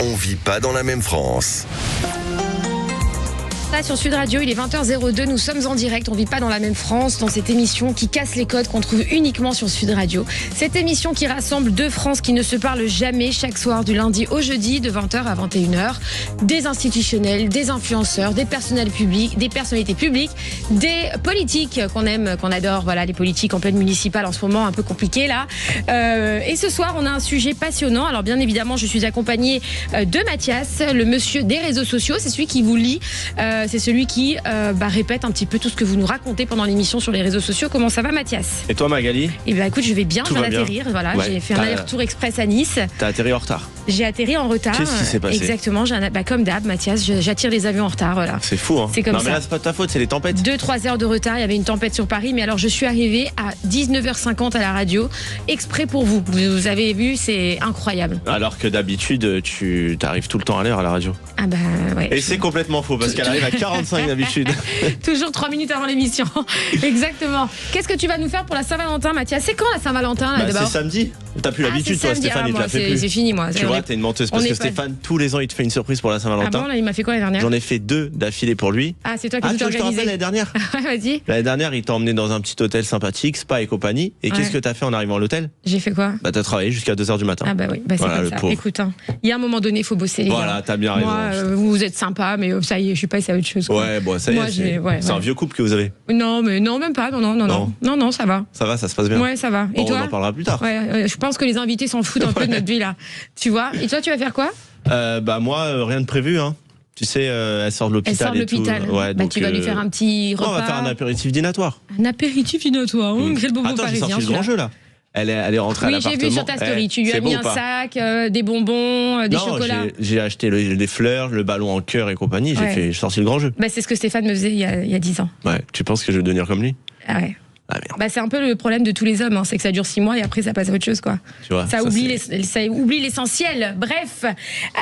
On vit pas dans la même France. Là, sur Sud Radio, il est 20h02, nous sommes en direct, on vit pas dans la même France, dans cette émission qui casse les codes qu'on trouve uniquement sur Sud Radio. Cette émission qui rassemble deux France qui ne se parlent jamais chaque soir du lundi au jeudi de 20h à 21h. Des institutionnels, des influenceurs, des personnalités publiques, des politiques qu'on aime, qu'on adore, voilà, les politiques en pleine municipale en ce moment, un peu compliqué là. Et ce soir, on a un sujet passionnant. Alors bien évidemment, je suis accompagnée de Mathias, le monsieur des réseaux sociaux, c'est celui qui vous lit. C'est celui qui répète un petit peu tout ce que vous nous racontez pendant l'émission sur les réseaux sociaux. Comment ça va, Mathias? Et toi, Magali? Eh bien, écoute, je vais bien, je viens d'atterrir. Voilà, ouais, j'ai fait un aller-retour express à Nice. T'as atterri en retard? J'ai atterri en retard. Qu'est-ce qui s'est passé? Exactement, comme d'hab, Mathias, j'attire les avions en retard. Voilà. C'est fou, hein? C'est comme ça. Non, mais là, c'est pas de ta faute, c'est les tempêtes. 2-3 heures de retard, il y avait une tempête sur Paris, mais alors je suis arrivée à 19h50 à la radio, exprès pour vous. Vous avez vu, c'est incroyable. Alors que d'habitude, tu arrives tout le temps à l'heure à la radio. Ah bah ouais. Et c'est complètement faux, parce qu'elle arrive à 45 d'habitude. Toujours 3 minutes avant l'émission. Exactement. Qu'est-ce que tu vas nous faire pour la Saint-Valentin, Mathias? C'est quand la Saint-Valentin là, c'est samedi. T'as plus l'habitude, toi, Stéphane, il te l'a fait plus. C'est fini, moi. Tu vois, t'es une menteuse, parce que Stéphane, tous les ans, il te fait une surprise pour la Saint-Valentin. Ah bon, là, il m'a fait quoi l'année dernière? J'en ai fait 2 d'affilée pour lui. Ah, c'est toi qui t'as organisé. Je te rappelle l'année dernière. Vas-y. L'année dernière, il t'a emmené dans un petit hôtel sympathique, spa et compagnie. Et qu'est-ce que t'as fait en arrivant à l'hôtel? J'ai fait quoi? Bah, t'as travaillé jusqu'à 2h du matin. Ah bah oui, bah c'est comme ça. Pauvre. Écoute, il y a un moment donné, il faut bosser, les gars. Voilà, t'as bien raison. Moi, vous êtes sympa, mais ça y est, je suis passée à autre chose. Quoi. Ouais, bon, ça y est, c'est un vieux couple que vous avez. Non, mais non, même pas. Non, ça va. Ça va, ça se passe bien. Ouais, ça va. Et toi? On en parlera plus tard. Ouais, je pense que les invités s'en foutent un peu de notre vie là. Tu vois? Et toi, tu vas faire quoi? Moi, rien de prévu, hein. Tu sais, elle sort de l'hôpital. Elle sort de l'hôpital. Ouais, donc, tu vas lui faire un petit repas. On va faire un apéritif dînatoire. Un apéritif dînatoire. Quel beau mot parisien. Attends, j'ai sorti le grand jeu là. Elle est rentrée à l'appartement. Oui, j'ai vu sur ta story. Tu lui as mis un sac, des bonbons, des chocolats. J'ai acheté des fleurs, le ballon en cœur et compagnie. J'ai sorti le grand jeu. Bah, c'est ce que Stéphane me faisait il y a 10 ans. Ouais. Tu penses que je vais devenir comme lui? Ah ouais. Ah, merde. Bah, c'est un peu le problème de tous les hommes, hein, c'est que ça dure 6 mois et après ça passe à autre chose, quoi. Tu vois, ça oublie l'essentiel. Bref,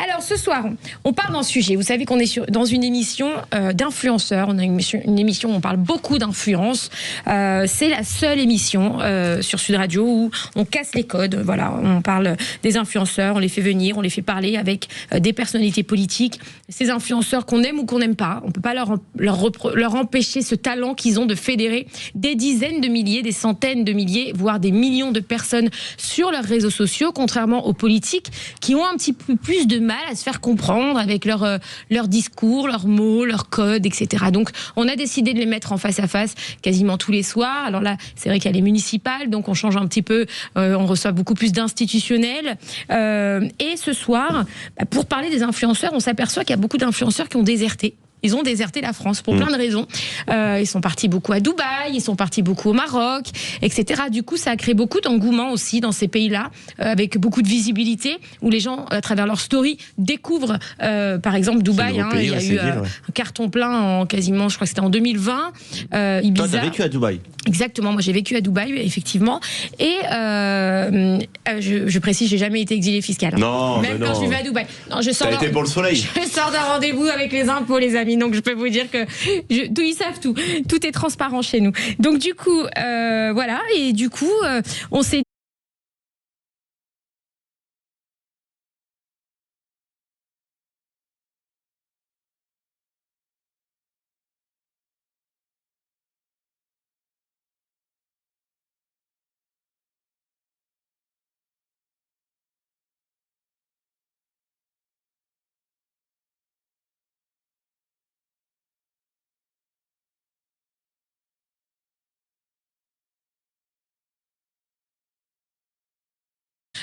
alors ce soir, on part d'un sujet. Vous savez qu'on est dans une émission d'influenceurs. On a une émission où on parle beaucoup d'influence. C'est la seule émission sur Sud Radio où on casse les codes. Voilà, on parle des influenceurs, on les fait venir, on les fait parler avec des personnalités politiques. Ces influenceurs qu'on aime ou qu'on n'aime pas, on peut pas leur empêcher ce talent qu'ils ont de fédérer des dizaines de milliers, des centaines de milliers, voire des millions de personnes sur leurs réseaux sociaux, contrairement aux politiques qui ont un petit peu plus de mal à se faire comprendre avec leur discours, leurs mots, leurs codes, etc. Donc, on a décidé de les mettre en face à face quasiment tous les soirs. Alors là, c'est vrai qu'il y a les municipales, donc on change un petit peu, on reçoit beaucoup plus d'institutionnels. Et ce soir, pour parler des influenceurs, on s'aperçoit qu'il y a beaucoup d'influenceurs qui ont déserté. Ils ont déserté la France pour plein de raisons. Ils sont partis beaucoup à Dubaï, ils sont partis beaucoup au Maroc, etc. Du coup, ça a créé beaucoup d'engouement aussi dans ces pays-là, avec beaucoup de visibilité, où les gens, à travers leur story, découvrent, par exemple, Dubaï. Il y a eu un carton plein en quasiment, je crois que c'était en 2020. Ibiza. Toi, t'as vécu à Dubaï? Exactement, moi j'ai vécu à Dubaï, effectivement. Et je précise, j'ai jamais été exilé fiscal. Non, même quand je vivais à Dubaï. Non, t'as été pour le soleil. Je sors d'un rendez-vous avec les impôts, les amis. Donc je peux vous dire que ils savent tout. Tout est transparent chez nous. Donc du coup, voilà. Et du coup, on s'est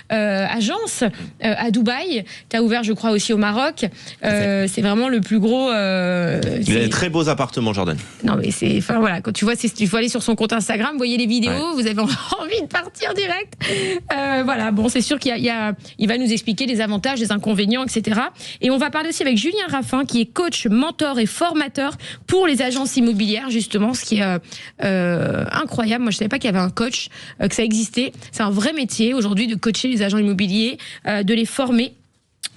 agence à Dubaï. Tu as ouvert, je crois, aussi au Maroc. C'est vraiment le plus gros. Il a des très beaux appartements, Jordan. Non, mais c'est. Enfin, voilà, quand tu vois, il faut aller sur son compte Instagram, vous voyez les vidéos, vous avez envie de partir direct. Voilà, bon, c'est sûr il va nous expliquer les avantages, les inconvénients, etc. Et on va parler aussi avec Julien Raffin, qui est coach, mentor et formateur pour les agences immobilières, justement, ce qui est incroyable. Moi, je ne savais pas qu'il y avait un coach, que ça existait. C'est un vrai métier aujourd'hui de coacher les agents immobiliers, de les former.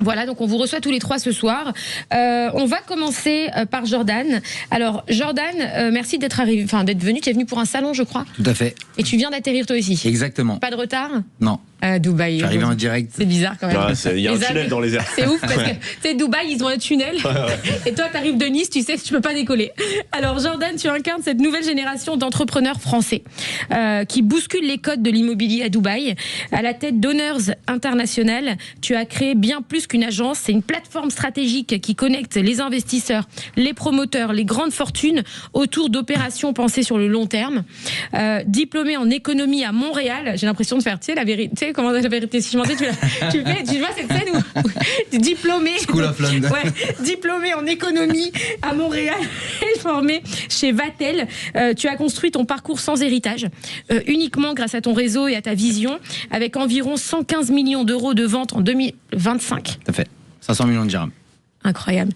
Voilà, donc on vous reçoit tous les 3 ce soir. On va commencer par Jordan. Alors Jordan, merci d'être venu. Tu es venu pour un salon, je crois. Tout à fait. Et tu viens d'atterrir toi aussi. Exactement. Pas de retard? Non. Dubaï. Je suis arrivé en direct. C'est bizarre quand même. Il y a un tunnel dans les airs. C'est ouf parce que tu sais, Dubaï, ils ont un tunnel. Et toi, tu arrives de Nice, tu sais, tu peux pas décoller. Alors Jordan, tu incarnes cette nouvelle génération d'entrepreneurs français qui bousculent les codes de l'immobilier à Dubaï. À la tête d'Owners International, tu as créé bien plus qu'une agence. C'est une plateforme stratégique qui connecte les investisseurs, les promoteurs, les grandes fortunes autour d'opérations pensées sur le long terme. Diplômé en économie à Montréal, j'ai l'impression de faire, tu sais, la vérité. Comment la vérité si je mentais, tu vois cette scène où diplômé School of London. Diplômé en économie à Montréal et formé chez Vatel, tu as construit ton parcours sans héritage, uniquement grâce à ton réseau et à ta vision, avec environ 115 millions d'euros de ventes en 2025. Tout à fait. 500 millions de dirhams. Incroyable.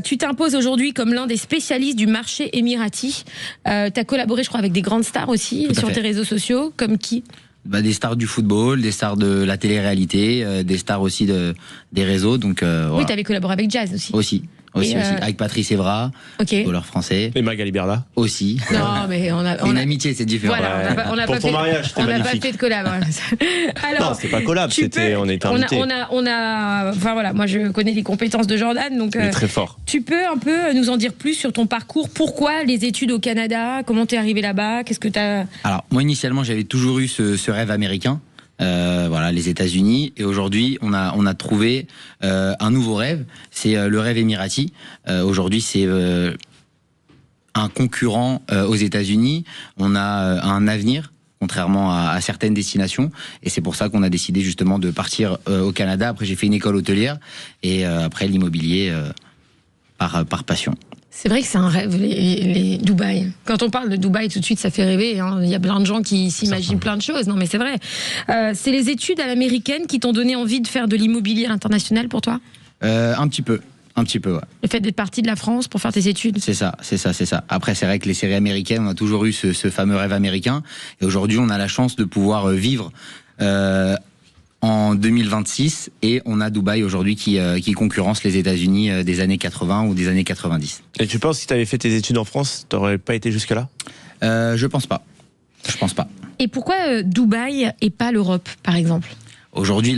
Tu t'imposes aujourd'hui comme l'un des spécialistes du marché émirati. Tu as collaboré, je crois, avec des grandes stars aussi sur tes réseaux sociaux, comme qui ? Des stars du football, des stars de la télé-réalité, des stars aussi des réseaux. Donc, voilà. Oui, tu avais collaboré avec Jazz aussi. Aussi. Avec Patrice Evra, voleur français. Et Magali Berda. Aussi. Non, mais on a une amitié, c'est différent. Voilà, on a pour pas ton fait, mariage, c'était magnifique. On n'a pas fait de collab. Alors, non, c'était pas collab, on était invités. Enfin voilà, moi je connais les compétences de Jordan, donc. Il est très fort. Tu peux un peu nous en dire plus sur ton parcours? Pourquoi les études au Canada? Comment t'es arrivé là-bas? Qu'est-ce que t'as? Alors moi initialement j'avais toujours eu ce rêve américain. Voilà, les États-Unis, et aujourd'hui on a trouvé un nouveau rêve, c'est le rêve émirati. Aujourd'hui c'est un concurrent aux États-Unis. On a un avenir, contrairement à certaines destinations, et c'est pour ça qu'on a décidé justement de partir au Canada. Après j'ai fait une école hôtelière et après l'immobilier par passion. C'est vrai que c'est un rêve, les Dubaï. Quand on parle de Dubaï, tout de suite, ça fait rêver. Hein. Il y a plein de gens qui s'imaginent plein de choses. Non, mais c'est vrai. C'est les études à l'américaine qui t'ont donné envie de faire de l'immobilier à l'international pour toi? Un petit peu, ouais. Le fait d'être parti de la France pour faire tes études? C'est ça. Après, c'est vrai que les séries américaines, on a toujours eu ce fameux rêve américain. Et aujourd'hui, on a la chance de pouvoir vivre en 2026, et on a Dubaï aujourd'hui qui concurrence les États-Unis des années 80 ou des années 90. Et tu penses que si tu avais fait tes études en France, t'aurais pas été jusque-là? Je pense pas. Et pourquoi Dubaï et pas l'Europe, par exemple? Aujourd'hui,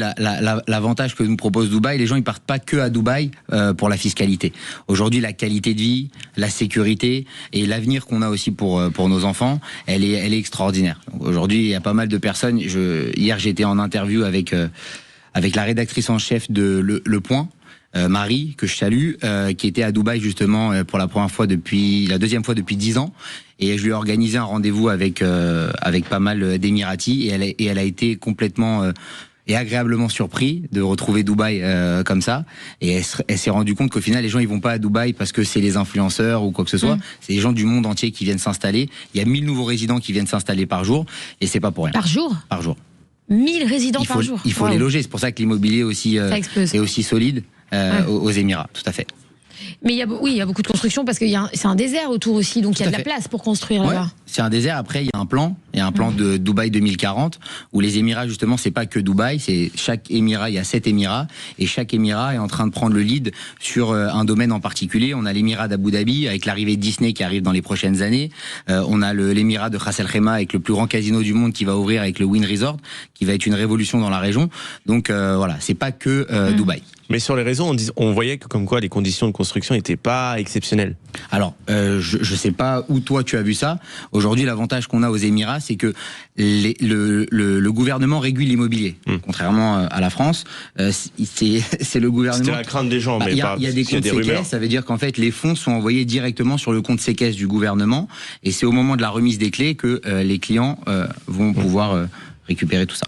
l'avantage que nous propose Dubaï, les gens ils partent pas que à Dubaï pour la fiscalité. Aujourd'hui, la qualité de vie, la sécurité et l'avenir qu'on a aussi pour nos enfants, elle est extraordinaire. Aujourd'hui, il y a pas mal de personnes. Hier, j'étais en interview avec la rédactrice en chef de Le Point. Marie, que je salue, qui était à Dubaï justement pour la deuxième fois depuis 10 ans, et je lui ai organisé un rendez-vous avec pas mal d'Émiratis, et elle a été complètement et agréablement surpris de retrouver Dubaï comme ça, et elle s'est rendue compte qu'au final les gens ils vont pas à Dubaï parce que c'est les influenceurs ou quoi que ce soit, c'est les gens du monde entier qui viennent s'installer. Il y a 1000 nouveaux résidents qui viennent s'installer par jour, et c'est pas pour rien. Par jour 1000 résidents par jour. Il faut les loger, c'est pour ça que l'immobilier aussi est aussi solide aux Émirats, tout à fait. Mais il y a beaucoup de construction parce que c'est un désert autour aussi, donc il y a de la place pour construire là-bas. C'est un désert. Après, il y a un plan de Dubaï 2040 où les Émirats, justement, c'est pas que Dubaï, c'est chaque Émirat, il y a 7 Émirats, et chaque Émirat est en train de prendre le lead sur un domaine en particulier. On a l'Émirat d'Abu Dhabi avec l'arrivée de Disney qui arrive dans les prochaines années. On a l'Émirat de Ras El Khaimah avec le plus grand casino du monde qui va ouvrir avec le Wynn Resort, qui va être une révolution dans la région. Donc voilà, c'est pas que Dubaï. Mais sur les réseaux, on voyait que comme quoi les conditions de construction n'étaient pas exceptionnelles. Alors, je sais pas où toi tu as vu ça. Aujourd'hui, l'avantage qu'on a aux Émirats, c'est que le gouvernement régule l'immobilier. Contrairement à la France, c'est le gouvernement. C'était la crainte des gens, mais il y a des comptes séquestres, ça veut dire qu'en fait les fonds sont envoyés directement sur le compte séquestre du gouvernement, et c'est au moment de la remise des clés que les clients vont pouvoir récupérer tout ça.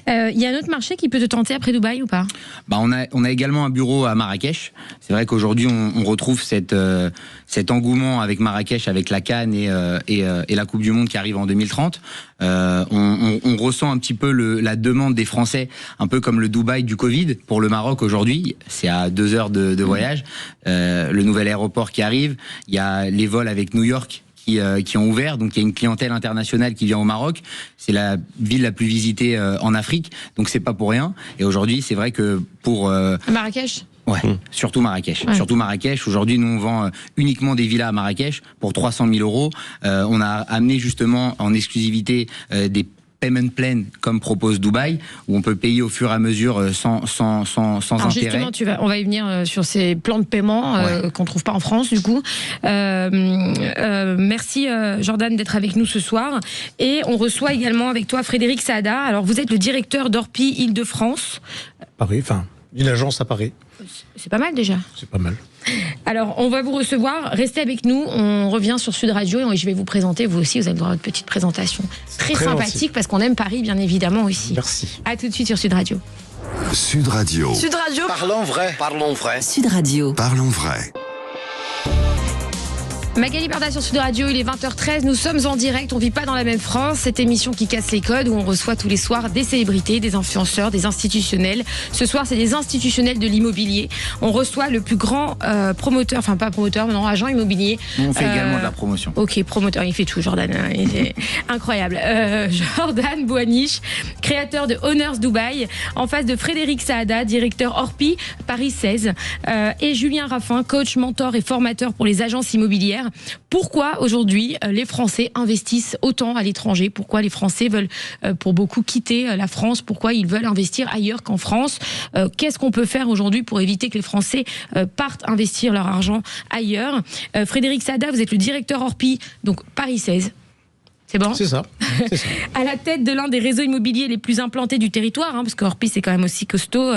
Il y a un autre marché qui peut te tenter après Dubaï ou pas? On a également un bureau à Marrakech. C'est vrai qu'aujourd'hui on retrouve cet engouement avec Marrakech, avec la CAN et la Coupe du Monde qui arrive en 2030. On ressent un petit peu la demande des Français, un peu comme le Dubaï du Covid pour le Maroc aujourd'hui. C'est à 2 heures de voyage. Le nouvel aéroport qui arrive. Il y a les vols avec New York qui ont ouvert. Donc il y a une clientèle internationale qui vient au Maroc. C'est la ville la plus visitée en Afrique. Donc c'est pas pour rien. Et aujourd'hui, c'est vrai que pour Marrakech. Ouais, surtout Marrakech. Ouais. Surtout Marrakech. Aujourd'hui, nous, on vend uniquement des villas à Marrakech pour 300 000 euros. On a amené justement en exclusivité des payment plan comme propose Dubaï, où on peut payer au fur et à mesure sans Alors intérêt. justement, on va y venir sur ces plans de paiement qu'on trouve pas en France du coup. Merci Jordan d'être avec nous ce soir. Et on reçoit également avec toi Frédéric Saada. Alors vous êtes le directeur d'Orpi Île-de-France. Paris, enfin, une agence à Paris. C'est pas mal déjà. C'est pas mal. Alors, on va vous recevoir. Restez avec nous. On revient sur Sud Radio et je vais vous présenter. Vous aussi, vous avez le droit à une petite présentation. Très sympathique gentil. parce qu'on aime Paris, bien évidemment aussi. Merci. À tout de suite sur Sud Radio. Sud Radio. Sud Radio. Parlons vrai. Parlons vrai. Sud Radio. Parlons vrai. Magali Berda sur Sud Radio, il est 20h13, nous sommes en direct, on vit pas dans la même France, cette émission qui casse les codes où on reçoit tous les soirs des célébrités, des influenceurs, des institutionnels. Ce soir, c'est des institutionnels de l'immobilier. On reçoit le plus grand promoteur, enfin pas promoteur, mais non, agent immobilier. On fait également de la promotion. Ok, promoteur, il fait tout, Jordan. Il est incroyable. Jordan Bouaniche, créateur de Owners Dubaï, en face de Frédéric Saada, directeur Orpi Paris 16, et Julien Raffin, coach, mentor et formateur pour les agences immobilières. Pourquoi aujourd'hui les Français investissent autant à l'étranger? Pourquoi les Français veulent pour beaucoup quitter la France? Pourquoi ils veulent investir ailleurs qu'en France? Qu'est-ce qu'on peut faire aujourd'hui pour éviter que les Français partent investir leur argent ailleurs? Frédéric Saada, vous êtes le directeur Orpi, donc Paris 16. C'est bon? C'est ça. C'est ça. À la tête de l'un des réseaux immobiliers les plus implantés du territoire, parce que Orpi c'est quand même aussi costaud,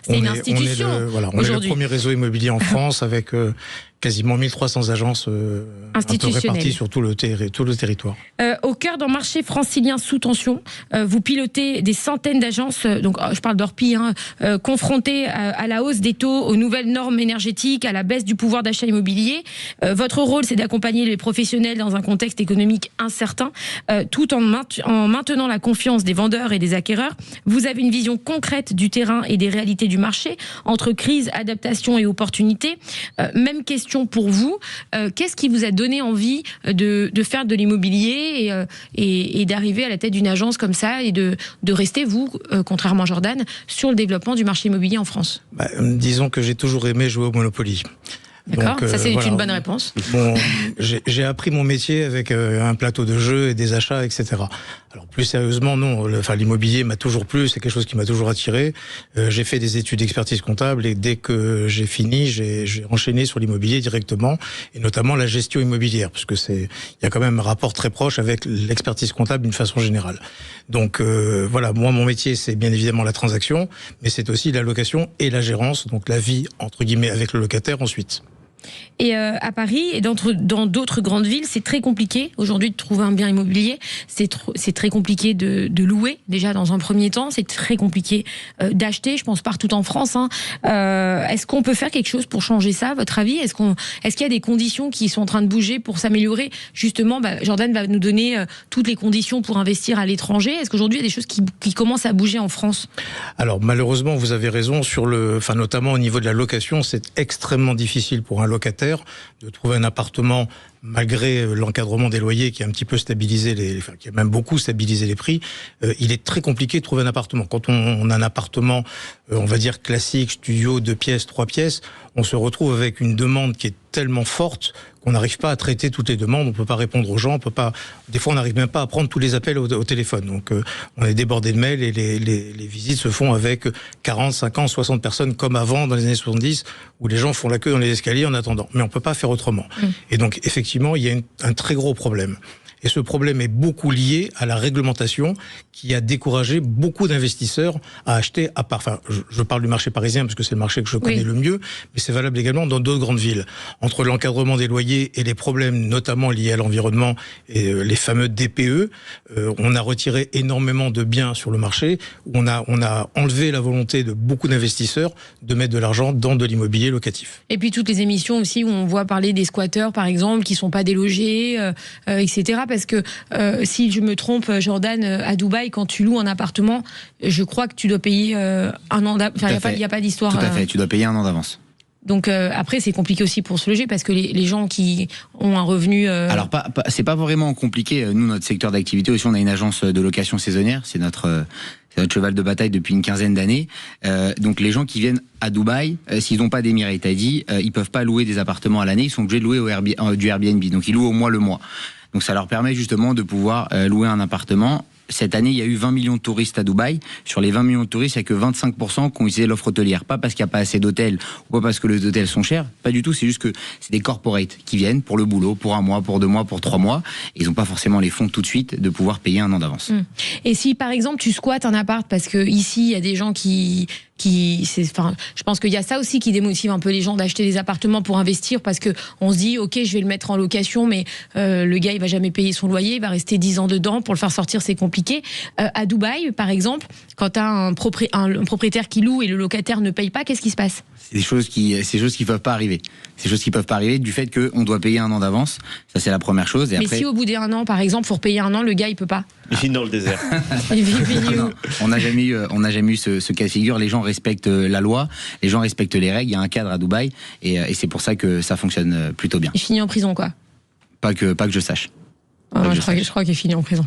c'est une institution on est le premier réseau immobilier en France avec quasiment 1300 agences un peu réparties sur tout le territoire. Au cœur d'un marché francilien sous tension, vous pilotez des centaines d'agences, donc je parle d'Orpi, confrontées à la hausse des taux, aux nouvelles normes énergétiques, à la baisse du pouvoir d'achat immobilier. Votre rôle, c'est d'accompagner les professionnels dans un contexte économique incertain, tout en maintenant la confiance des vendeurs et des acquéreurs. Vous avez une vision concrète du terrain et des réalités du marché, entre crise, adaptation et opportunité. Même question pour vous, qu'est-ce qui vous a donné envie de faire de l'immobilier et d'arriver à la tête d'une agence comme ça et de rester, vous, contrairement à Jordan, sur le développement du marché immobilier en France? Disons que j'ai toujours aimé jouer au Monopoly. D'accord, ça c'est voilà. Une bonne réponse. Bon, j'ai appris mon métier avec un plateau de jeux et des achats, etc. Alors plus sérieusement, non. L'immobilier m'a toujours plu, c'est quelque chose qui m'a toujours attiré. J'ai fait des études d'expertise comptable et dès que j'ai fini, j'ai enchaîné sur l'immobilier directement et notamment la gestion immobilière, parce que il y a quand même un rapport très proche avec l'expertise comptable d'une façon générale. Donc voilà, moi mon métier c'est bien évidemment la transaction, mais c'est aussi la location et la gérance, donc la vie entre guillemets avec le locataire ensuite. Et à Paris et dans d'autres grandes villes, c'est très compliqué aujourd'hui de trouver un bien immobilier. C'est très compliqué de louer déjà dans un premier temps. C'est très compliqué d'acheter. Je pense partout en France. Est-ce qu'on peut faire quelque chose pour changer ça, à votre avis? Est-ce qu'il y a des conditions qui sont en train de bouger pour s'améliorer? Justement, Jordan va nous donner toutes les conditions pour investir à l'étranger. Est-ce qu'aujourd'hui il y a des choses qui commencent à bouger en France? Alors malheureusement, vous avez raison sur notamment au niveau de la location, c'est extrêmement difficile pour un locataire de trouver un appartement malgré l'encadrement des loyers qui a un petit peu stabilisé qui a même beaucoup stabilisé les prix. Il est très compliqué de trouver un appartement. Quand on a un appartement, on va dire classique, studio, 2 pièces, 3 pièces, on se retrouve avec une demande qui est tellement forte qu'on n'arrive pas à traiter toutes les demandes, on peut pas répondre aux gens, des fois on n'arrive même pas à prendre tous les appels au téléphone. Donc on est débordé de mails et les visites se font avec 40, 50, 60 personnes comme avant dans les années 70 où les gens font la queue dans les escaliers en attendant. Mais on peut pas faire autrement. Et donc effectivement, il y a un très gros problème. Et ce problème est beaucoup lié à la réglementation qui a découragé beaucoup d'investisseurs à acheter à part. Enfin, je parle du marché parisien parce que c'est le marché que je connais le mieux, mais c'est valable également dans d'autres grandes villes. Entre l'encadrement des loyers et les problèmes notamment liés à l'environnement et les fameux DPE, on a retiré énormément de biens sur le marché, où on a enlevé la volonté de beaucoup d'investisseurs de mettre de l'argent dans de l'immobilier locatif. Et puis toutes les émissions aussi où on voit parler des squatteurs, par exemple, qui sont pas délogés, etc. Parce que si je me trompe, Jordan, à Dubaï, quand tu loues un appartement, je crois que tu dois payer un an d'avance. Enfin, il n'y a pas d'histoire. Tout à fait, tu dois payer un an d'avance. Donc après, c'est compliqué aussi pour se loger parce que les gens qui ont un revenu... Alors, c'est pas vraiment compliqué. Nous, notre secteur d'activité aussi, on a une agence de location saisonnière. C'est notre cheval de bataille depuis une quinzaine d'années. Donc, les gens qui viennent à Dubaï, s'ils n'ont pas d'Emirates ID, ils peuvent pas louer des appartements à l'année. Ils sont obligés de louer du Airbnb. Donc, ils louent au mois le mois. Donc, ça leur permet justement de pouvoir louer un appartement. Cette année, il y a eu 20 millions de touristes à Dubaï. Sur les 20 millions de touristes, il n'y a que 25% qui ont utilisé l'offre hôtelière. Pas parce qu'il n'y a pas assez d'hôtels ou pas parce que les hôtels sont chers. Pas du tout. C'est juste que c'est des corporates qui viennent pour le boulot, pour un mois, pour 2 mois, pour 3 mois. Et ils n'ont pas forcément les fonds tout de suite de pouvoir payer un an d'avance. Et si, par exemple, tu squattes un appart parce que ici, il y a des gens je pense qu'il y a ça aussi qui démotive un peu les gens d'acheter des appartements pour investir parce que on se dit, ok, je vais le mettre en location, mais le gars, il va jamais payer son loyer, il va rester 10 ans dedans. Pour le faire sortir, c'est compliqué. À Dubaï, par exemple, quand tu as un propriétaire qui loue et le locataire ne paye pas, qu'est-ce qui se passe ? C'est des choses qui peuvent pas arriver. C'est des choses qui peuvent pas arriver du fait qu'on doit payer un an d'avance. Ça, c'est la première chose. Et mais après, si au bout d'un an, par exemple, faut repayer un an, le gars, il peut pas. Il finit dans le désert. Non, on n'a jamais eu ce cas de figure. Les gens respectent la loi, les gens respectent les règles. Il y a un cadre à Dubaï et c'est pour ça que ça fonctionne plutôt bien. Il finit en prison, quoi. Pas que je sache. Je crois qu'il finit en prison.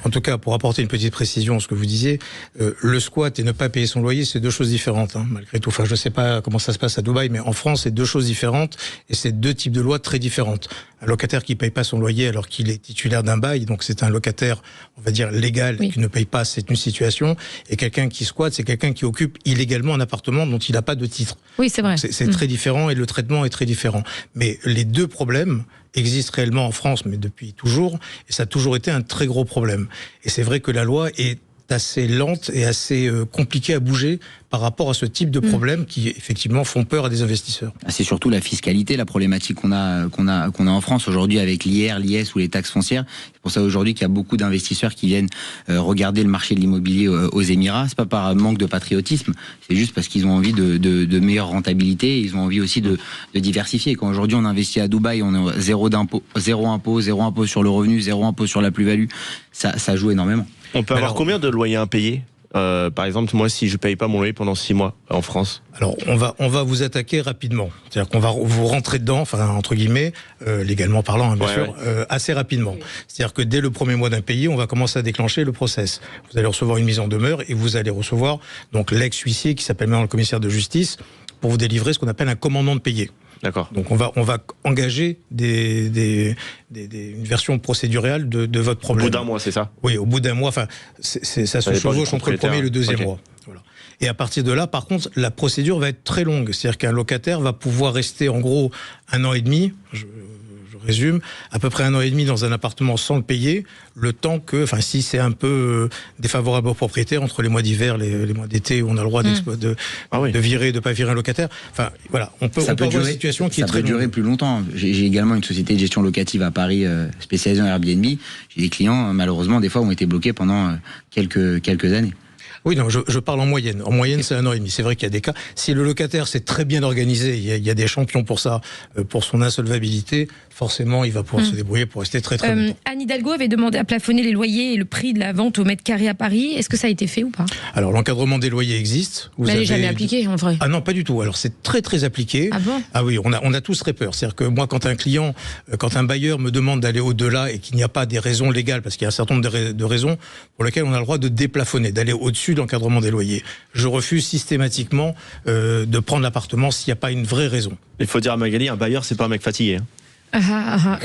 En tout cas, pour apporter une petite précision à ce que vous disiez, le squat et ne pas payer son loyer, c'est 2 choses différentes, malgré tout. Enfin, je ne sais pas comment ça se passe à Dubaï, mais en France, c'est 2 choses différentes et c'est 2 types de lois très différentes. Un locataire qui ne paye pas son loyer alors qu'il est titulaire d'un bail, donc c'est un locataire, on va dire, légal, oui, qui ne paye pas, c'est une situation. Et quelqu'un qui squatte, c'est quelqu'un qui occupe illégalement un appartement dont il n'a pas de titre. Oui, c'est vrai. C'est très différent et le traitement est très différent. Mais les 2 problèmes existent réellement en France, mais depuis toujours, et ça a toujours été un très gros problème. Et c'est vrai que la loi est assez lente et assez compliquée à bouger par rapport à ce type de problèmes qui effectivement font peur à des investisseurs. C'est surtout la fiscalité, la problématique qu'on a en France aujourd'hui avec l'IR, l'IS ou les taxes foncières. C'est pour ça aujourd'hui qu'il y a beaucoup d'investisseurs qui viennent regarder le marché de l'immobilier aux Émirats. C'est pas par manque de patriotisme, c'est juste parce qu'ils ont envie de meilleure rentabilité. Ils ont envie aussi de diversifier. Quand aujourd'hui on investit à Dubaï, on a zéro impôt sur le revenu, 0 impôt sur la plus-value. Ça joue énormément. On peut avoir combien de loyers impayés ? Par exemple, moi, si je paye pas mon loyer pendant 6 mois en France. Alors, on va vous attaquer rapidement. C'est-à-dire qu'on va vous rentrer dedans, enfin, entre guillemets, légalement parlant, bien sûr, assez rapidement. C'est-à-dire que dès le premier mois d'impayé, on va commencer à déclencher le process. Vous allez recevoir une mise en demeure et vous allez recevoir, donc, l'ex-huissier qui s'appelle maintenant le commissaire de justice pour vous délivrer ce qu'on appelle un commandement de payer. D'accord. Donc on va engager une version procédurale de votre problème. Au bout d'un mois, c'est ça ? Oui, au bout d'un mois. Enfin, ça se chevauche entre le premier et le deuxième mois. Voilà. Et à partir de là, par contre, la procédure va être très longue. C'est-à-dire qu'un locataire va pouvoir rester en gros 1 an et demi. Je résume, à peu près 1 an et demi dans un appartement sans le payer, le temps que, enfin, si c'est un peu défavorable aux propriétaires, entre les mois d'hiver, les mois d'été, où on a le droit de virer, de pas virer un locataire. Enfin, voilà, on peut avoir une situation qui est très longue. Ça peut durer plus longtemps. J'ai également une société de gestion locative à Paris spécialisée en Airbnb. J'ai des clients, malheureusement, des fois, ont été bloqués pendant quelques années. Oui, non, je parle en moyenne. En moyenne, c'est 1 an et demi. C'est vrai qu'il y a des cas. Si le locataire s'est très bien organisé, il y a des champions pour ça, pour son insolvabilité, forcément, il va pouvoir se débrouiller pour rester très très longtemps. Anne Hidalgo avait demandé à plafonner les loyers et le prix de la vente au mètre carré à Paris. Est-ce que ça a été fait ou pas ? Alors, l'encadrement des loyers existe. Mais elle n'est jamais appliquée, en vrai. Ah non, pas du tout. Alors, c'est très très appliqué. Ah bon ? Ah oui, on a tous très peur. C'est-à-dire que moi, quand un bailleur me demande d'aller au-delà et qu'il n'y a pas des raisons légales, parce qu'il y a un certain nombre de raisons pour lesquelles on a le droit de déplafonner, d'aller au-dessus de l'encadrement des loyers. Je refuse systématiquement de prendre l'appartement s'il n'y a pas une vraie raison. Il faut dire à Magali, un bailleur, c'est pas un mec fatigué. Non,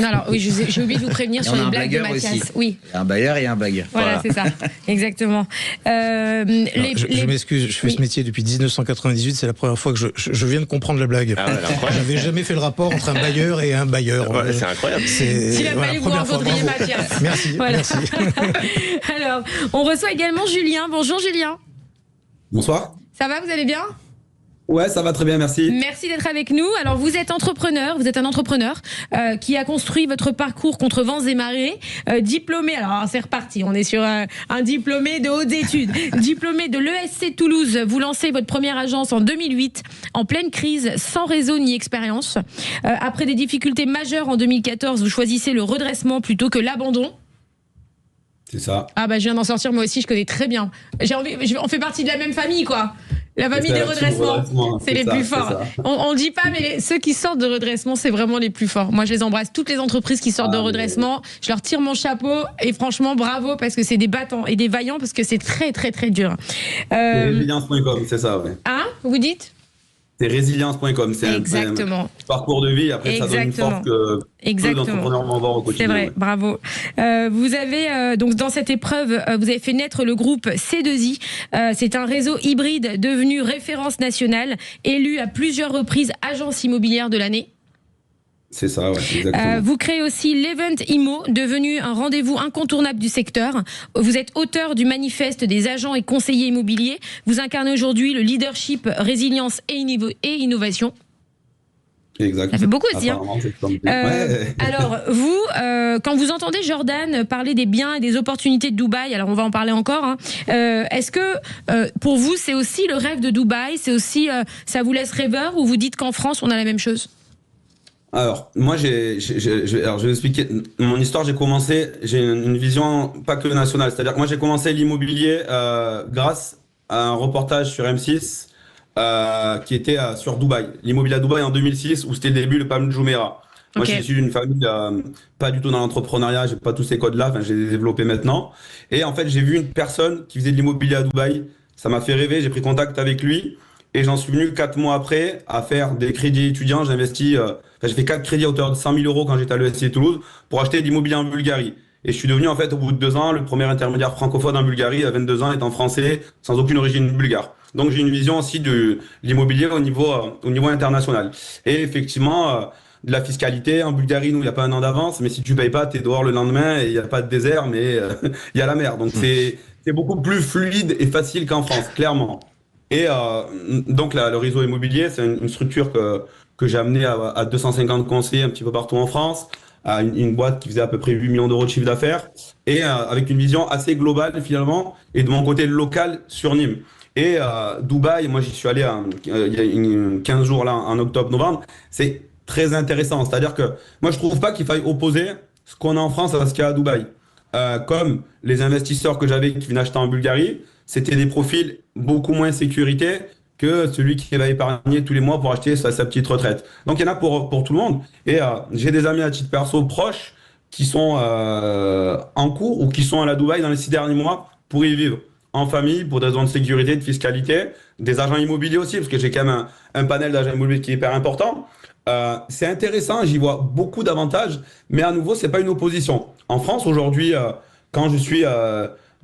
alors oui, j'ai oublié de vous prévenir sur les blagues de Mathias. Aussi. Oui. Il y a un bailleur et un bagueur. Voilà. C'est ça, exactement. Je m'excuse, je fais ce métier depuis 1998, c'est la première fois que je viens de comprendre la blague. Ah ouais, incroyable. J'avais jamais fait le rapport entre un bailleur et un bailleur. Ouais, c'est incroyable. S'il a fallu vous rencontriez Mathias. Merci. Alors, on reçoit également Julien. Bonjour Julien. Bonsoir. Ça va, vous allez bien ? Ouais, ça va très bien, merci. Merci d'être avec nous. Alors, vous êtes un entrepreneur qui a construit votre parcours contre vents et marées, diplômé, alors c'est reparti, on est sur un diplômé de hautes études, diplômé de l'ESC Toulouse. Vous lancez votre première agence en 2008, en pleine crise, sans réseau ni expérience. Après des difficultés majeures en 2014, vous choisissez le redressement plutôt que l'abandon. C'est ça. Ah bah je viens d'en sortir moi aussi, je connais très bien. On fait partie de la même famille quoi. La famille C'est des la team redressements, c'est les ça, plus c'est forts. ça. On ne dit pas, mais ceux qui sortent de redressement, c'est vraiment les plus forts. Moi, je les embrasse. Toutes les entreprises qui sortent de redressement, je leur tire mon chapeau et franchement, bravo, parce que c'est des battants et des vaillants, parce que c'est très, très, très dur. C'est résilience.com, c'est ça, ouais. Hein, vous dites? C'est résilience.com, c'est Exactement. un parcours de vie. Après, ça donne une force que peu d'entrepreneurs vont avoir au quotidien. C'est vrai, ouais. bravo. Vous avez donc dans cette épreuve, vous avez fait naître le groupe C2I. C'est un réseau hybride devenu référence nationale, élu à plusieurs reprises agence immobilière de l'année. C'est ça, ouais, exactement. Vous créez aussi l'Event Immo, devenu un rendez-vous incontournable du secteur. Vous êtes auteur du manifeste des agents et conseillers immobiliers. Vous incarnez aujourd'hui le leadership, résilience et innovation. Exact. Ça fait beaucoup aussi. Hein. Ouais. Alors, vous, quand vous entendez Jordan parler des biens et des opportunités de Dubaï, alors on va en parler encore, hein, est-ce que pour vous, c'est aussi le rêve de Dubaï, c'est aussi, ça vous laisse rêveur, ou vous dites qu'en France, on a la même chose? Alors, moi, alors, je vais expliquer mon histoire. J'ai une vision pas que nationale. C'est-à-dire que moi, j'ai commencé l'immobilier grâce à un reportage sur M6 qui était sur Dubaï. L'immobilier à Dubaï en 2006, où c'était le début, le Palm Jumeirah. Moi, je suis issu d'une famille pas du tout dans l'entrepreneuriat. J'ai pas tous ces codes-là. Enfin, j'ai développé maintenant. Et en fait, j'ai vu une personne qui faisait de l'immobilier à Dubaï. Ça m'a fait rêver. J'ai pris contact avec lui. Et j'en suis venu 4 mois après à faire des crédits étudiants. J'ai fait 4 crédits à hauteur de 100 000 euros quand j'étais à l'ESCI Toulouse pour acheter de l'immobilier en Bulgarie. Et je suis devenu, en fait, au bout de 2 ans, le premier intermédiaire francophone en Bulgarie, à 22 ans, étant français, sans aucune origine bulgare. Donc, j'ai une vision aussi de l'immobilier au niveau international. Et effectivement, de la fiscalité, en Bulgarie, nous, il n'y a pas un an d'avance, mais si tu payes pas, t'es dehors le lendemain et il n'y a pas de désert, mais il y a la mer. Donc, c'est beaucoup plus fluide et facile qu'en France, clairement. Et donc le réseau immobilier, c'est une structure que j'ai amenée à 250 conseillers un petit peu partout en France, à une boîte qui faisait à peu près 8 millions d'euros de chiffre d'affaires, et avec une vision assez globale finalement, et de mon côté local sur Nîmes. Et Dubaï, moi j'y suis allé il y a 15 jours là, en octobre-novembre, c'est très intéressant. C'est-à-dire que moi je trouve pas qu'il faille opposer ce qu'on a en France à ce qu'il y a à Dubaï. Comme les investisseurs que j'avais qui venaient acheter en Bulgarie, c'était des profils beaucoup moins sécurité que celui qui va épargner tous les mois pour acheter sa petite retraite. Donc il y en a pour tout le monde. Et j'ai des amis à titre perso proches qui sont en cours ou qui sont à la Dubaï dans les 6 derniers mois pour y vivre. En famille, pour des raisons de sécurité, de fiscalité, des agents immobiliers aussi, parce que j'ai quand même un panel d'agents immobiliers qui est hyper important. C'est intéressant, j'y vois beaucoup d'avantages, mais à nouveau, c'est pas une opposition. En France, aujourd'hui, quand je suis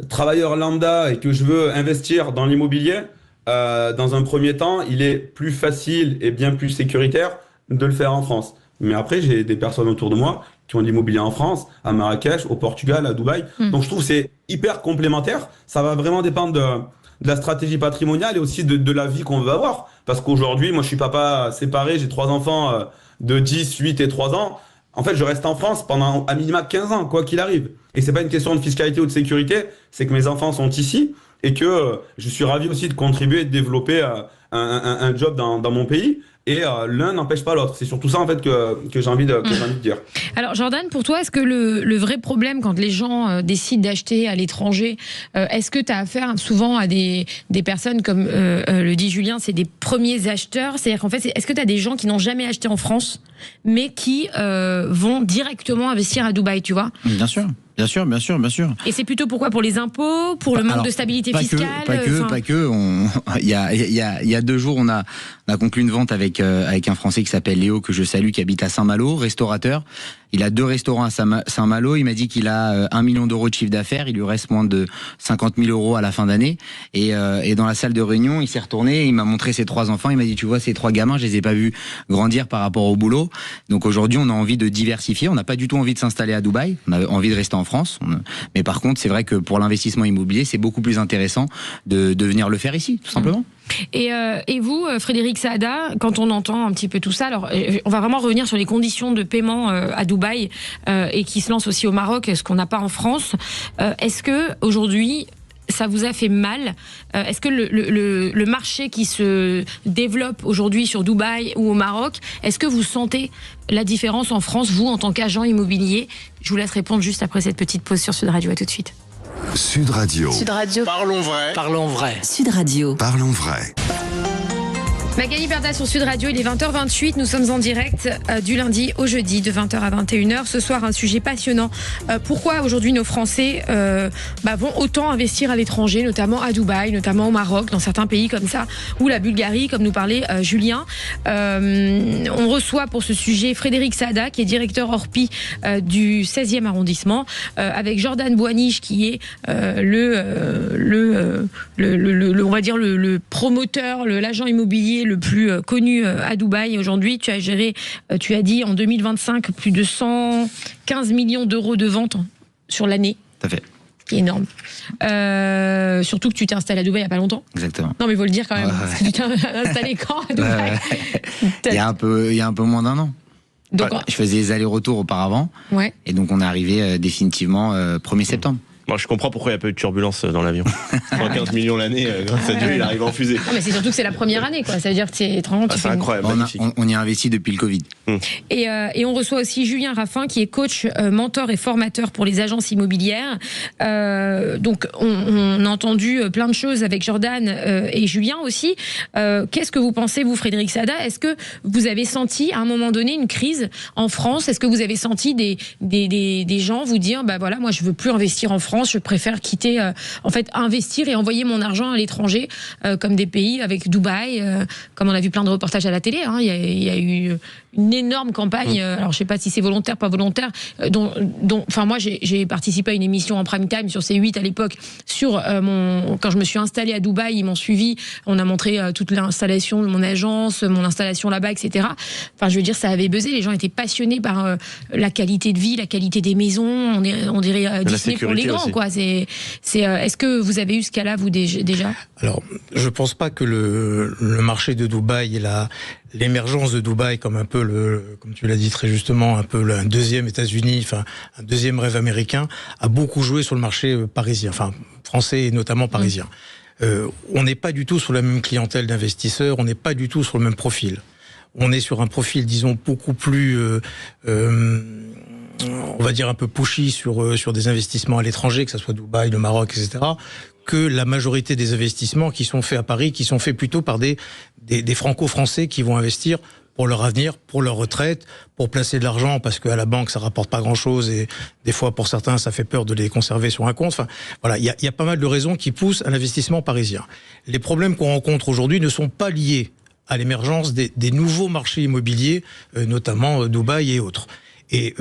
travailleur lambda et que je veux investir dans l'immobilier, dans un premier temps, il est plus facile et bien plus sécuritaire de le faire en France. Mais après, j'ai des personnes autour de moi qui ont de l'immobilier en France, à Marrakech, au Portugal, à Dubaï. Donc je trouve que c'est hyper complémentaire. Ça va vraiment dépendre de la stratégie patrimoniale et aussi de la vie qu'on veut avoir. Parce qu'aujourd'hui, moi je suis papa séparé, j'ai 3 enfants de 10, 8 et 3 ans. En fait, je reste en France pendant à minima 15 ans, quoi qu'il arrive. Et c'est pas une question de fiscalité ou de sécurité, c'est que mes enfants sont ici et que je suis ravi aussi de contribuer et de développer un job dans mon pays. Et l'un n'empêche pas l'autre. C'est surtout ça en fait que j'ai envie de dire. Alors Jordan, pour toi, est-ce que le vrai problème quand les gens décident d'acheter à l'étranger, est-ce que tu as affaire souvent à des personnes comme le dit Julien, c'est des premiers acheteurs? C'est-à-dire qu'en fait, est-ce que tu as des gens qui n'ont jamais acheté en France, mais qui vont directement investir à Dubaï, tu vois? Bien sûr. Bien sûr, bien sûr, bien sûr. Et c'est plutôt pourquoi? Pour les impôts, pour le manque de stabilité fiscale? Pas que. Il y a 2 jours, on a conclu une vente avec un Français qui s'appelle Léo, que je salue, qui habite à Saint-Malo, restaurateur. Il a 2 restaurants à Saint-Malo. Il m'a dit qu'il a 1 million d'euros de chiffre d'affaires. Il lui reste moins de 50 000 euros à la fin d'année. Et dans la salle de réunion, il s'est retourné. Il m'a montré ses 3 enfants. Il m'a dit, tu vois, ces 3 gamins, je les ai pas vus grandir par rapport au boulot. Donc aujourd'hui, on a envie de diversifier. On n'a pas du tout envie de s'installer à Dubaï. On a envie de rester en France. Mais par contre, c'est vrai que pour l'investissement immobilier, c'est beaucoup plus intéressant de venir le faire ici, tout simplement. Et vous, Frédéric Saada, quand on entend un petit peu tout ça, alors on va vraiment revenir sur les conditions de paiement à Dubaï et qui se lance aussi au Maroc, ce qu'on n'a pas en France. Est-ce que aujourd'hui ça vous a fait mal? Est-ce que le marché qui se développe aujourd'hui sur Dubaï ou au Maroc, est-ce que vous sentez la différence en France, vous, en tant qu'agent immobilier? Je vous laisse répondre juste après cette petite pause sur Sud Radio. À tout de suite. Sud Radio. Sud Radio. Parlons vrai. Parlons vrai. Sud Radio. Parlons vrai. Magali Berda sur Sud Radio, il est 20h28, nous sommes en direct du lundi au jeudi de 20h à 21h. Ce soir, un sujet passionnant. Pourquoi aujourd'hui nos Français vont autant investir à l'étranger, notamment à Dubaï, notamment au Maroc, dans certains pays comme ça, ou la Bulgarie, comme nous parlait Julien. On reçoit pour ce sujet Frédéric Sada, qui est directeur Orpi du 16e arrondissement, avec Jordan Boaniche, qui est on va dire le promoteur, l'agent immobilier le plus connu à Dubaï. Aujourd'hui, tu as géré, tu as dit en 2025, plus de 115 millions d'euros de ventes sur l'année. Tout à fait. Ce qui est énorme. Surtout que tu t'es installé à Dubaï il n'y a pas longtemps. Exactement. Non, mais il faut le dire quand même. Parce que tu t'es installé quand à Dubaï? Il y a un peu moins d'un an. Donc, je faisais des allers-retours auparavant. Ouais. Et donc, on est arrivé définitivement 1er septembre. Moi, je comprends pourquoi il y a pas eu de turbulence dans l'avion. 115 millions l'année, grâce à Dieu, il arrive en fusée. Non, mais c'est surtout que c'est la première année, quoi. Ça veut dire que c'est étrange. C'est incroyable, magnifique. On y a investi depuis le Covid. Et on reçoit aussi Julien Raffin, qui est coach, mentor et formateur pour les agences immobilières. Donc, on a entendu plein de choses avec Jordan et Julien aussi. Qu'est-ce que vous pensez, vous, Frédéric Sada? Est-ce que vous avez senti, à un moment donné, une crise en France? Est-ce que vous avez senti des gens vous dire, voilà, moi, je veux plus investir en France, je préfère quitter, investir et envoyer mon argent à l'étranger, comme des pays avec Dubaï, comme on a vu plein de reportages à la télé. Il y a eu une énorme campagne, alors je sais pas si c'est volontaire, pas volontaire, moi j'ai participé à une émission en prime time sur C8 à l'époque, quand je me suis installée à Dubaï, ils m'ont suivi, on a montré toute l'installation de mon agence, mon installation là-bas, etc. Je veux dire, ça avait buzzé, les gens étaient passionnés par la qualité de vie, la qualité des maisons, on dirait Disney pour les grands, quoi. Est-ce que vous avez eu ce cas-là, vous, déjà? Alors, je pense pas que le marché de Dubaï et l'émergence de Dubaï comme un peu comme tu l'as dit très justement, un peu un deuxième États-Unis, un deuxième rêve américain, a beaucoup joué sur le marché parisien, français et notamment parisien. On n'est pas du tout sur la même clientèle d'investisseurs, on n'est pas du tout sur le même profil. On est sur un profil, disons, beaucoup plus on va dire un peu pushy sur des investissements à l'étranger, que ce soit Dubaï, le Maroc, etc., que la majorité des investissements qui sont faits à Paris, qui sont faits plutôt par des franco-français qui vont investir pour leur avenir, pour leur retraite, pour placer de l'argent, parce qu'à la banque, ça rapporte pas grand-chose, et des fois, pour certains, ça fait peur de les conserver sur un compte. Voilà, il y a pas mal de raisons qui poussent à l'investissement parisien. Les problèmes qu'on rencontre aujourd'hui ne sont pas liés à l'émergence des nouveaux marchés immobiliers, notamment Dubaï et autres. Et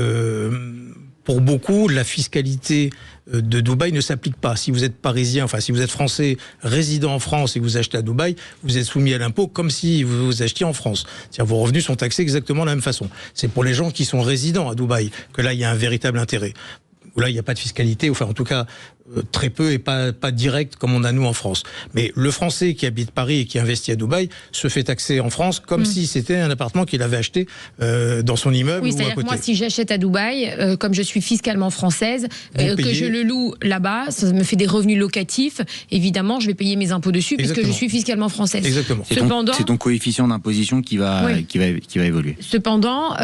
pour beaucoup, la fiscalité de Dubaï ne s'applique pas. Si vous êtes parisien, si vous êtes français résident en France et que vous achetez à Dubaï, vous êtes soumis à l'impôt comme si vous achetiez en France. C'est-à-dire vos revenus sont taxés exactement de la même façon. C'est pour les gens qui sont résidents à Dubaï que là, il y a un véritable intérêt. Là, il n'y a pas de fiscalité, en tout cas, très peu et pas direct comme on a nous en France. Mais le Français qui habite Paris et qui investit à Dubaï se fait taxer en France comme si c'était un appartement qu'il avait acheté dans son immeuble ou à côté. Oui, c'est-à-dire que moi, si j'achète à Dubaï, comme je suis fiscalement française, que je le loue là-bas, ça me fait des revenus locatifs, évidemment, je vais payer mes impôts dessus puisque je suis fiscalement française. Exactement. C'est ton coefficient d'imposition qui va évoluer. Cependant,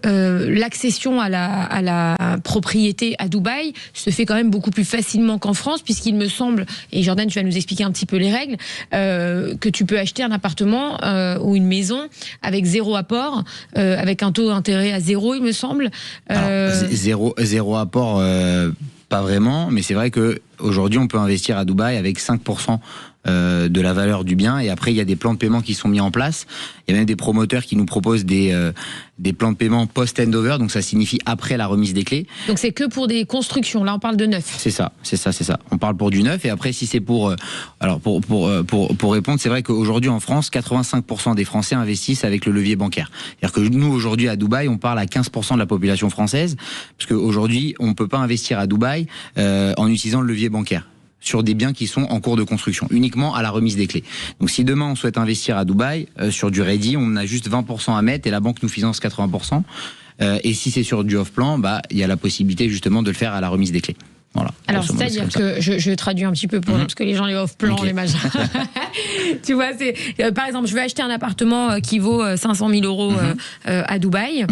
l'accession à la propriété à Dubaï se fait quand même beaucoup plus facilement qu'en France, puisqu'il me semble, et Jordan, tu vas nous expliquer un petit peu les règles, que tu peux acheter un appartement ou une maison avec zéro apport, avec un taux d'intérêt à zéro, il me semble. Alors, zéro apport, pas vraiment, mais c'est vrai qu'aujourd'hui, on peut investir à Dubaï avec 5% de la valeur du bien, et après il y a des plans de paiement qui sont mis en place. Il y a même des promoteurs qui nous proposent des plans de paiement post-handover, donc ça signifie après la remise des clés. Donc c'est que pour des constructions, là on parle de neuf. C'est ça. On parle pour du neuf, et après si c'est pour répondre, c'est vrai qu'aujourd'hui en France, 85% des Français investissent avec le levier bancaire. C'est-à-dire que nous aujourd'hui à Dubaï, on parle à 15% de la population française, parce qu'aujourd'hui on peut pas investir à Dubaï en utilisant le levier bancaire sur des biens qui sont en cours de construction, uniquement à la remise des clés. Donc si demain on souhaite investir à Dubaï, sur du ready, on a juste 20% à mettre et la banque nous finance 80%. Et si c'est sur du off-plan, il y a la possibilité justement de le faire à la remise des clés. Voilà. Alors, Grosso modo, c'est-à-dire c'est comme ça. que je traduis un petit peu pour parce que les gens les off-plan, Ok. les machins. Tu vois, c'est par exemple, je vais acheter un appartement qui vaut 500 000 euros à Dubaï.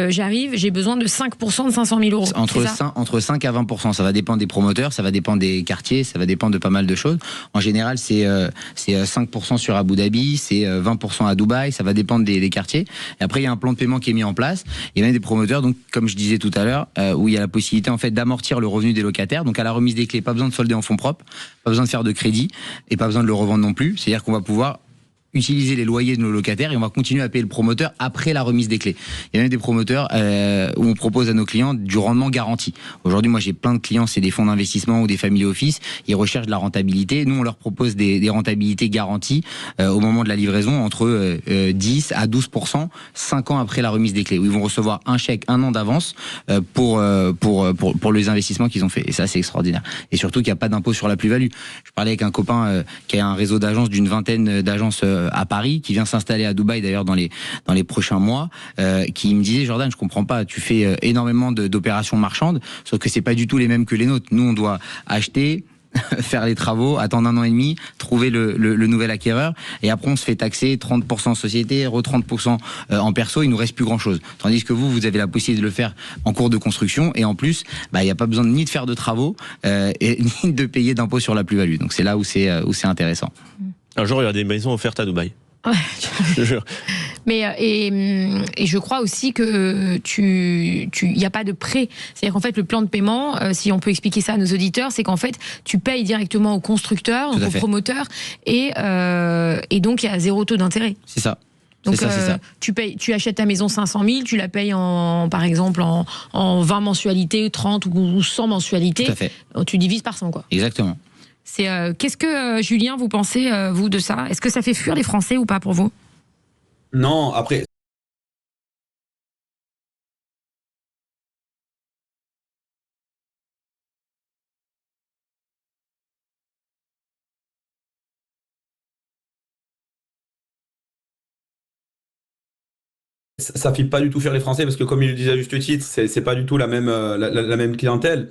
J'arrive, j'ai besoin de 5% de 500 000 euros. Entre 5 à 20%, ça va dépendre des promoteurs, ça va dépendre des quartiers, ça va dépendre de pas mal de choses. En général, c'est 5% sur Abu Dhabi, c'est 20% à Dubaï, ça va dépendre des quartiers. Et après, il y a un plan de paiement qui est mis en place. Il y a même des promoteurs, donc comme je disais tout à l'heure, où il y a la possibilité en fait d'amortir le revenu des locataires. Donc à la remise des clés, pas besoin de solder en fonds propres, pas besoin de faire de crédit et pas besoin de le revendre non plus. C'est-à-dire qu'on va pouvoir utiliser les loyers de nos locataires et on va continuer à payer le promoteur après la remise des clés. Il y a même des promoteurs où on propose à nos clients du rendement garanti. Aujourd'hui, moi j'ai plein de clients, c'est des fonds d'investissement ou des family office, ils recherchent de la rentabilité. Nous on leur propose des rentabilités garanties au moment de la livraison entre 10 à 12%, 5 ans après la remise des clés, où ils vont recevoir un chèque 1 an d'avance pour les investissements qu'ils ont fait. Et ça c'est extraordinaire. Et surtout qu'il n'y a pas d'impôt sur la plus-value. Je parlais avec un copain qui a un réseau d'agences d'une vingtaine d'agences à Paris, qui vient s'installer à Dubaï d'ailleurs dans les prochains mois, qui me disait Jordan, je comprends pas, tu fais énormément d'opérations marchandes, sauf que c'est pas du tout les mêmes que les nôtres. Nous on doit acheter, faire les travaux, attendre 1 an et demi, trouver le nouvel acquéreur, et après on se fait taxer 30% en société, 30% en perso, il nous reste plus grand chose. Tandis que vous avez la possibilité de le faire en cours de construction, et en plus, il n'y a pas besoin ni de faire de travaux, ni de payer d'impôt sur la plus-value. Donc c'est là où c'est intéressant. Un jour, il y aura des maisons offertes à Dubaï. Ouais. Je jure. Mais et je crois aussi que il n'y a pas de prêt. C'est-à-dire qu'en fait le plan de paiement, si on peut expliquer ça à nos auditeurs, c'est qu'en fait tu payes directement au constructeur, au promoteur, et donc il y a 0 taux d'intérêt. C'est ça. Donc c'est ça. tu achètes ta maison 500 000, tu la payes par exemple en 20 mensualités, 30 ou 100 mensualités. Tout à fait. Tu divises par 100 quoi. Exactement. Qu'est-ce que Julien vous pensez vous de ça? Est-ce que ça fait fuir les Français ou pas pour vous? Non, après. Ça ne fait pas du tout fuir les Français parce que, comme il le disait à juste titre, c'est pas du tout la même clientèle.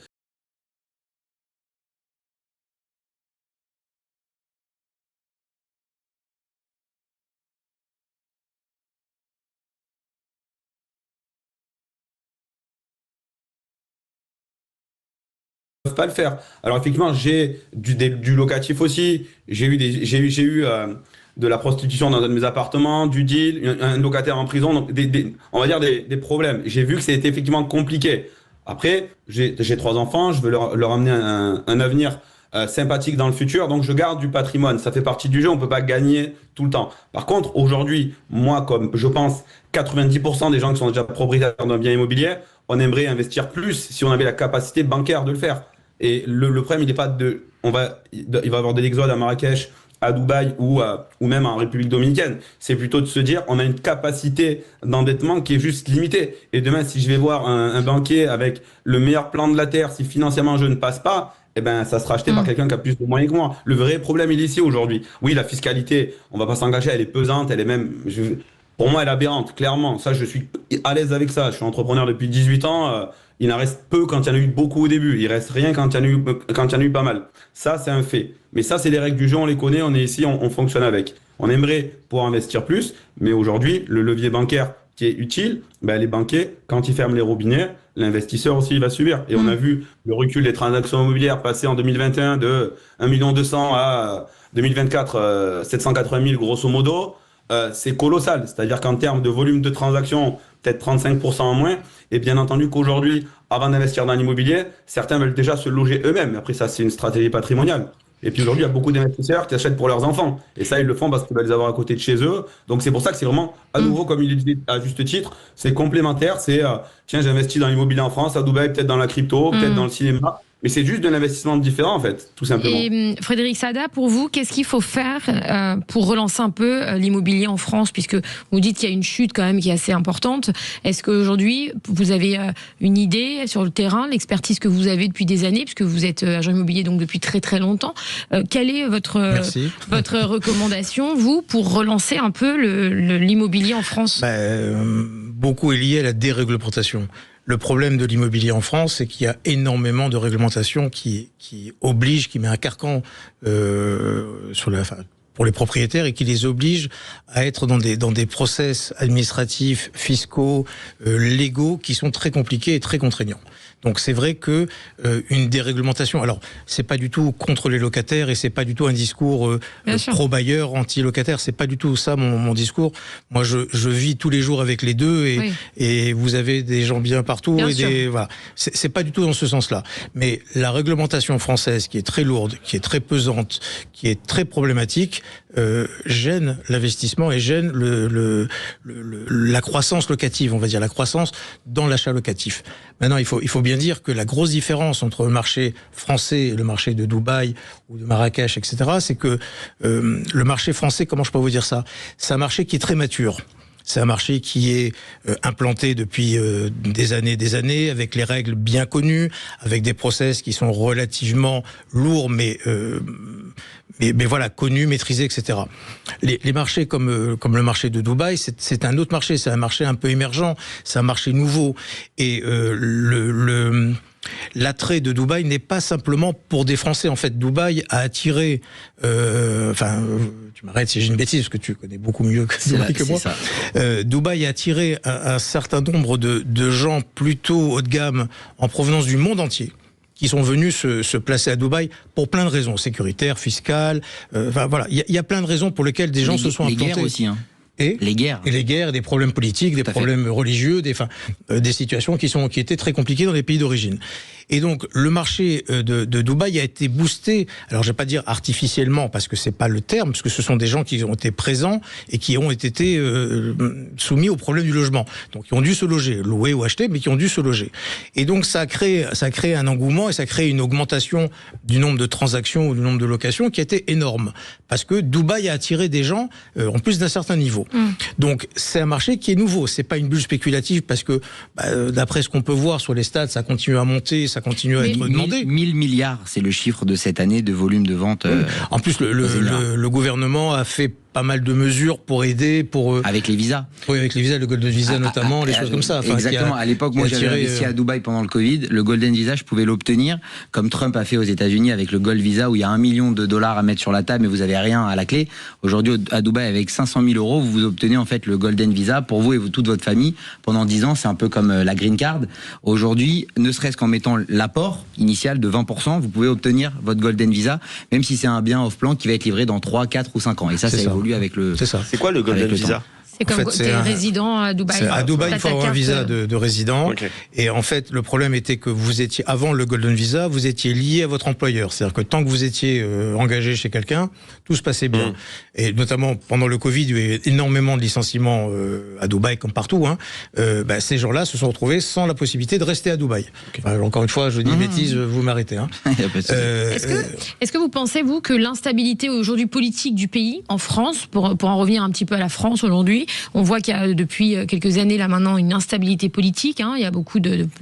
Pas le faire. Alors effectivement, j'ai du locatif aussi. J'ai eu de la prostitution dans un de mes appartements, du deal, un locataire en prison, donc on va dire des problèmes. J'ai vu que c'était effectivement compliqué. Après, j'ai 3 enfants, je veux leur amener un avenir sympathique dans le futur, donc je garde du patrimoine. Ça fait partie du jeu, on peut pas gagner tout le temps. Par contre, aujourd'hui, moi, comme je pense 90% des gens qui sont déjà propriétaires d'un bien immobilier, on aimerait investir plus si on avait la capacité bancaire de le faire. Et le problème, il n'est pas il va y avoir de l'exode à Marrakech, à Dubaï ou même en République dominicaine. C'est plutôt de se dire, on a une capacité d'endettement qui est juste limitée. Et demain, si je vais voir un banquier avec le meilleur plan de la terre, si financièrement je ne passe pas, eh ben, ça sera acheté par quelqu'un qui a plus de moyens que moi. Le vrai problème, il est ici aujourd'hui. Oui, la fiscalité, on va pas s'engager, elle est pesante, elle est même... Pour moi, elle est aberrante, clairement. Ça, je suis à l'aise avec ça. Je suis entrepreneur depuis 18 ans. Il en reste peu quand il y en a eu beaucoup au début. Il reste rien quand il y en a eu pas mal. Ça, c'est un fait. Mais ça, c'est les règles du jeu, on les connaît, on est ici, on fonctionne avec. On aimerait pouvoir investir plus, mais aujourd'hui, le levier bancaire qui est utile, les banquiers, quand ils ferment les robinets, l'investisseur aussi, il va subir. Et on a vu le recul des transactions immobilières passer en 2021 de 1 200 000 à 2024, 780 000 grosso modo. C'est colossal. C'est-à-dire qu'en termes de volume de transactions, peut-être 35% en moins. Et bien entendu qu'aujourd'hui, avant d'investir dans l'immobilier, certains veulent déjà se loger eux-mêmes. Après, ça, c'est une stratégie patrimoniale. Et puis aujourd'hui, il y a beaucoup d'investisseurs qui achètent pour leurs enfants. Et ça, ils le font parce qu'ils veulent les avoir à côté de chez eux. Donc c'est pour ça que c'est vraiment, à nouveau, comme il le dit à juste titre, c'est complémentaire. C'est, tiens, j'investis dans l'immobilier en France, à Dubaï, peut-être dans la crypto, peut-être dans le cinéma. Mais c'est juste de l'investissement différent, en fait, tout simplement. Et Frédéric Sada, pour vous, qu'est-ce qu'il faut faire pour relancer un peu l'immobilier en France, puisque vous dites qu'il y a une chute quand même qui est assez importante. Est-ce qu'aujourd'hui, vous avez une idée sur le terrain, l'expertise que vous avez depuis des années, puisque vous êtes agent immobilier donc depuis très très longtemps. Quelle est votre recommandation, vous, pour relancer un peu l'immobilier en France? Beaucoup est lié à la déréglementation. Le problème de l'immobilier en France, c'est qu'il y a énormément de réglementations qui obligent, qui met un carcan pour les propriétaires et qui les oblige à être dans des process administratifs, fiscaux, légaux qui sont très compliqués et très contraignants. Donc c'est vrai que une déréglementation, alors c'est pas du tout contre les locataires et c'est pas du tout un discours pro-bailleur, anti-locataire, c'est pas du tout ça mon discours. Moi je vis tous les jours avec les deux et vous avez des gens bien partout voilà. C'est pas du tout dans ce sens-là. Mais la réglementation française qui est très lourde, qui est très pesante, qui est très problématique, gêne l'investissement et gêne la croissance locative, on va dire, la croissance dans l'achat locatif. Maintenant, il faut bien dire que la grosse différence entre le marché français et le marché de Dubaï ou de Marrakech, etc., c'est que le marché français, comment je peux vous dire ça ? C'est un marché qui est très mature. C'est un marché qui est implanté depuis des années, avec les règles bien connues, avec des process qui sont relativement lourds, mais voilà, connus, maîtrisés, etc. Les marchés comme le marché de Dubaï, c'est un autre marché, c'est un marché un peu émergent, c'est un marché nouveau. Et l'attrait de Dubaï n'est pas simplement pour des Français. En fait, Dubaï a attiré... tu m'arrêtes si j'ai une bêtise, parce que tu connais beaucoup mieux que Dubaï que moi. Dubaï a attiré un certain nombre de gens plutôt haut de gamme en provenance du monde entier, qui sont venus se placer à Dubaï pour plein de raisons, sécuritaires, fiscales, voilà. Il y a plein de raisons pour lesquelles des gens se sont implantés. Les guerres aussi, hein. Les guerres, des problèmes politiques, des problèmes religieux, des situations qui étaient très compliquées dans les pays d'origine. Et donc, le marché de Dubaï a été boosté, alors je vais pas dire artificiellement, parce que c'est pas le terme, parce que ce sont des gens qui ont été présents et qui ont été soumis au problème du logement. Donc, ils ont dû se loger, louer ou acheter, mais qui ont dû se loger. Et donc, ça a créé un engouement et ça a créé une augmentation du nombre de transactions ou du nombre de locations qui a été énorme. Parce que Dubaï a attiré des gens, en plus d'un certain niveau. Donc, c'est un marché qui est nouveau. C'est pas une bulle spéculative parce que, d'après ce qu'on peut voir sur les stats, ça continue à monter, ça continue à être demandé. 1000 milliards, c'est le chiffre de cette année de volume de vente. En plus, le gouvernement a fait pas mal de mesures pour aider, avec les visas. Oui, avec les visas, le Golden Visa notamment, les choses comme ça. Exactement. À l'époque, moi, j'avais investi à Dubaï pendant le Covid. Le Golden Visa, je pouvais l'obtenir, comme Trump a fait aux États-Unis avec le Gold Visa, où il y a $1 million à mettre sur la table, mais vous avez rien à la clé. Aujourd'hui, à Dubaï, avec 500 000 €, vous obtenez en fait le Golden Visa pour vous et toute votre famille pendant 10 ans. C'est un peu comme la Green Card. Aujourd'hui, ne serait-ce qu'en mettant l'apport initial de 20%, vous pouvez obtenir votre Golden Visa, même si c'est un bien off-plan qui va être livré dans 3, 4 ou 5 ans. Et ça évolue avec le... C'est ça. C'est quoi le Golden Visa ? C'est comme t'es résident à Dubaï. À Dubaï, il faut avoir un visa de résident. Okay. Et en fait, le problème était que vous étiez, avant le Golden Visa, vous étiez lié à votre employeur. C'est-à-dire que tant que vous étiez engagé chez quelqu'un, tout se passait bien. Et notamment, pendant le Covid, il y a eu énormément de licenciements à Dubaï, comme partout. Ces gens-là se sont retrouvés sans la possibilité de rester à Dubaï. Okay. Enfin, encore une fois, je dis bêtise, vous m'arrêtez. Est-ce que vous pensez, vous, que l'instabilité aujourd'hui politique du pays, en France, pour en revenir un petit peu à la France aujourd'hui, on voit qu'il y a depuis quelques années là maintenant une instabilité politique. Il y a beaucoup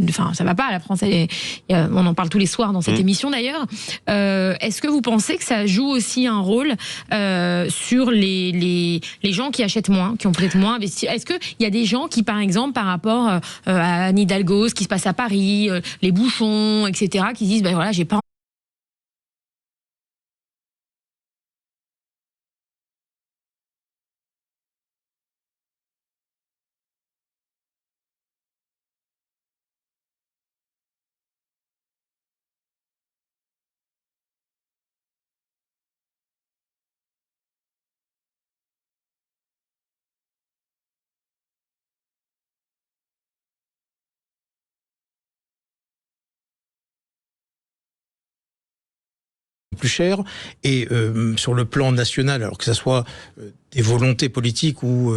enfin, ça va pas. La France, on en parle tous les soirs dans cette émission d'ailleurs. Est-ce que vous pensez que ça joue aussi un rôle sur les gens qui achètent moins, qui ont peut-être moins investi? Est-ce qu'il y a des gens qui, par exemple, par rapport à Anne Hidalgo, ce qui se passe à Paris, les bouchons, etc., qui disent voilà, j'ai pas plus cher et sur le plan national, alors que ça soit des volontés politiques ou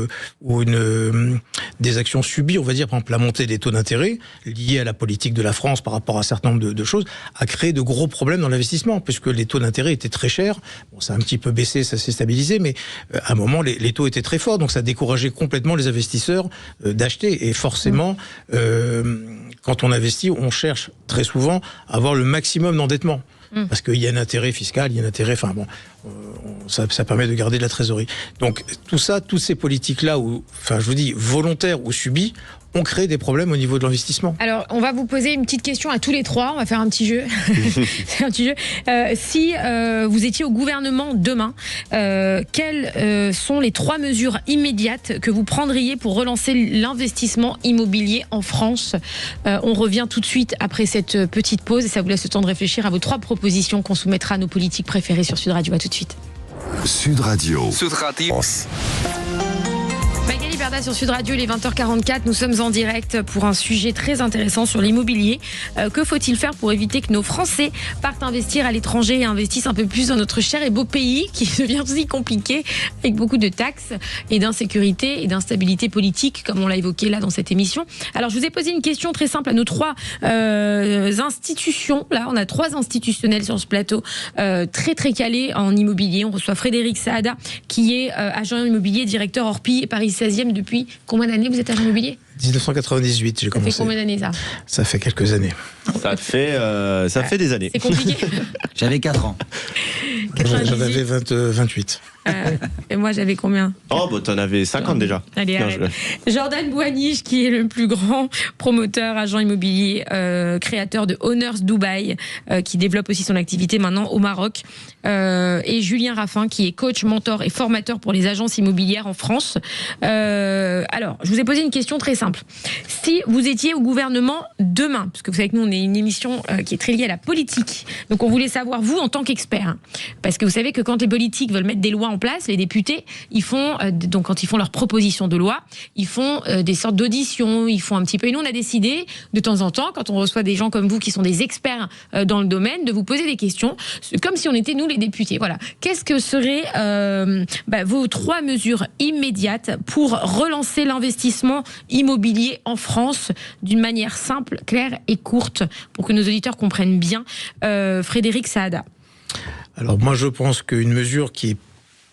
des actions subies, on va dire, par exemple la montée des taux d'intérêt liés à la politique de la France par rapport à un certain nombre de choses, a créé de gros problèmes dans l'investissement, puisque les taux d'intérêt étaient très chers. Bon, ça a un petit peu baissé, ça s'est stabilisé, mais à un moment les taux étaient très forts, donc ça décourageait complètement les investisseurs d'acheter. Et forcément, quand on investit, on cherche très souvent à avoir le maximum d'endettement. Parce qu'il y a un intérêt fiscal, il y a un intérêt, ça permet de garder de la trésorerie. Donc tout ça, toutes ces politiques-là, je vous dis volontaires ou subies, on crée des problèmes au niveau de l'investissement. Alors, on va vous poser une petite question à tous les trois. On va faire un petit jeu. C'est un petit jeu. Si vous étiez au gouvernement demain, quelles sont les 3 mesures immédiates que vous prendriez pour relancer l'investissement immobilier en France? On revient tout de suite après cette petite pause et ça vous laisse le temps de réfléchir à vos 3 propositions qu'on soumettra à nos politiques préférées sur Sud Radio. À tout de suite. Sud Radio. Sud Radio. Magali Berda sur Sud Radio, il est 20h44. Nous sommes en direct pour un sujet très intéressant sur l'immobilier. Que faut-il faire pour éviter que nos Français partent investir à l'étranger et investissent un peu plus dans notre cher et beau pays qui devient aussi compliqué avec beaucoup de taxes et d'insécurité et d'instabilité politique, comme on l'a évoqué là dans cette émission. Alors, je vous ai posé une question très simple à nos 3 institutions. Là, on a 3 institutionnels sur ce plateau très très calés en immobilier. On reçoit Frédéric Saada qui est agent immobilier, directeur Orpi Paris 16e depuis combien d'années vous êtes agent immobilier? 1998, j'ai commencé. Ça fait combien d'années ça? Ça fait quelques années. Ça fait des années. C'est compliqué. J'avais 4 ans. J'en avais 28. Et moi j'avais combien? Oh, bah t'en avais 50 déjà. Allez, arrête. Jordan Bouaniche, qui est le plus grand promoteur, agent immobilier, créateur de Owners Dubaï, qui développe aussi son activité maintenant au Maroc. Et Julien Raffin, qui est coach, mentor et formateur pour les agences immobilières en France. Alors, je vous ai posé une question très simple. Si vous étiez au gouvernement demain, parce que vous savez que nous, on est une émission qui est très liée à la politique, donc on voulait savoir, vous, en tant qu'expert, hein, parce que vous savez que quand les politiques veulent mettre des lois en place, les députés, ils font, donc quand ils font leurs propositions de loi, ils font des sortes d'auditions, ils font un petit peu. Et nous, on a décidé, de temps en temps, quand on reçoit des gens comme vous qui sont des experts dans le domaine, de vous poser des questions, comme si on était, nous, les députés. Voilà. Qu'est-ce que seraient vos 3 mesures immédiates pour relancer l'investissement immobilier en France d'une manière simple, claire et courte, pour que nos auditeurs comprennent bien? Frédéric Saada. Alors moi, je pense qu'une mesure qui est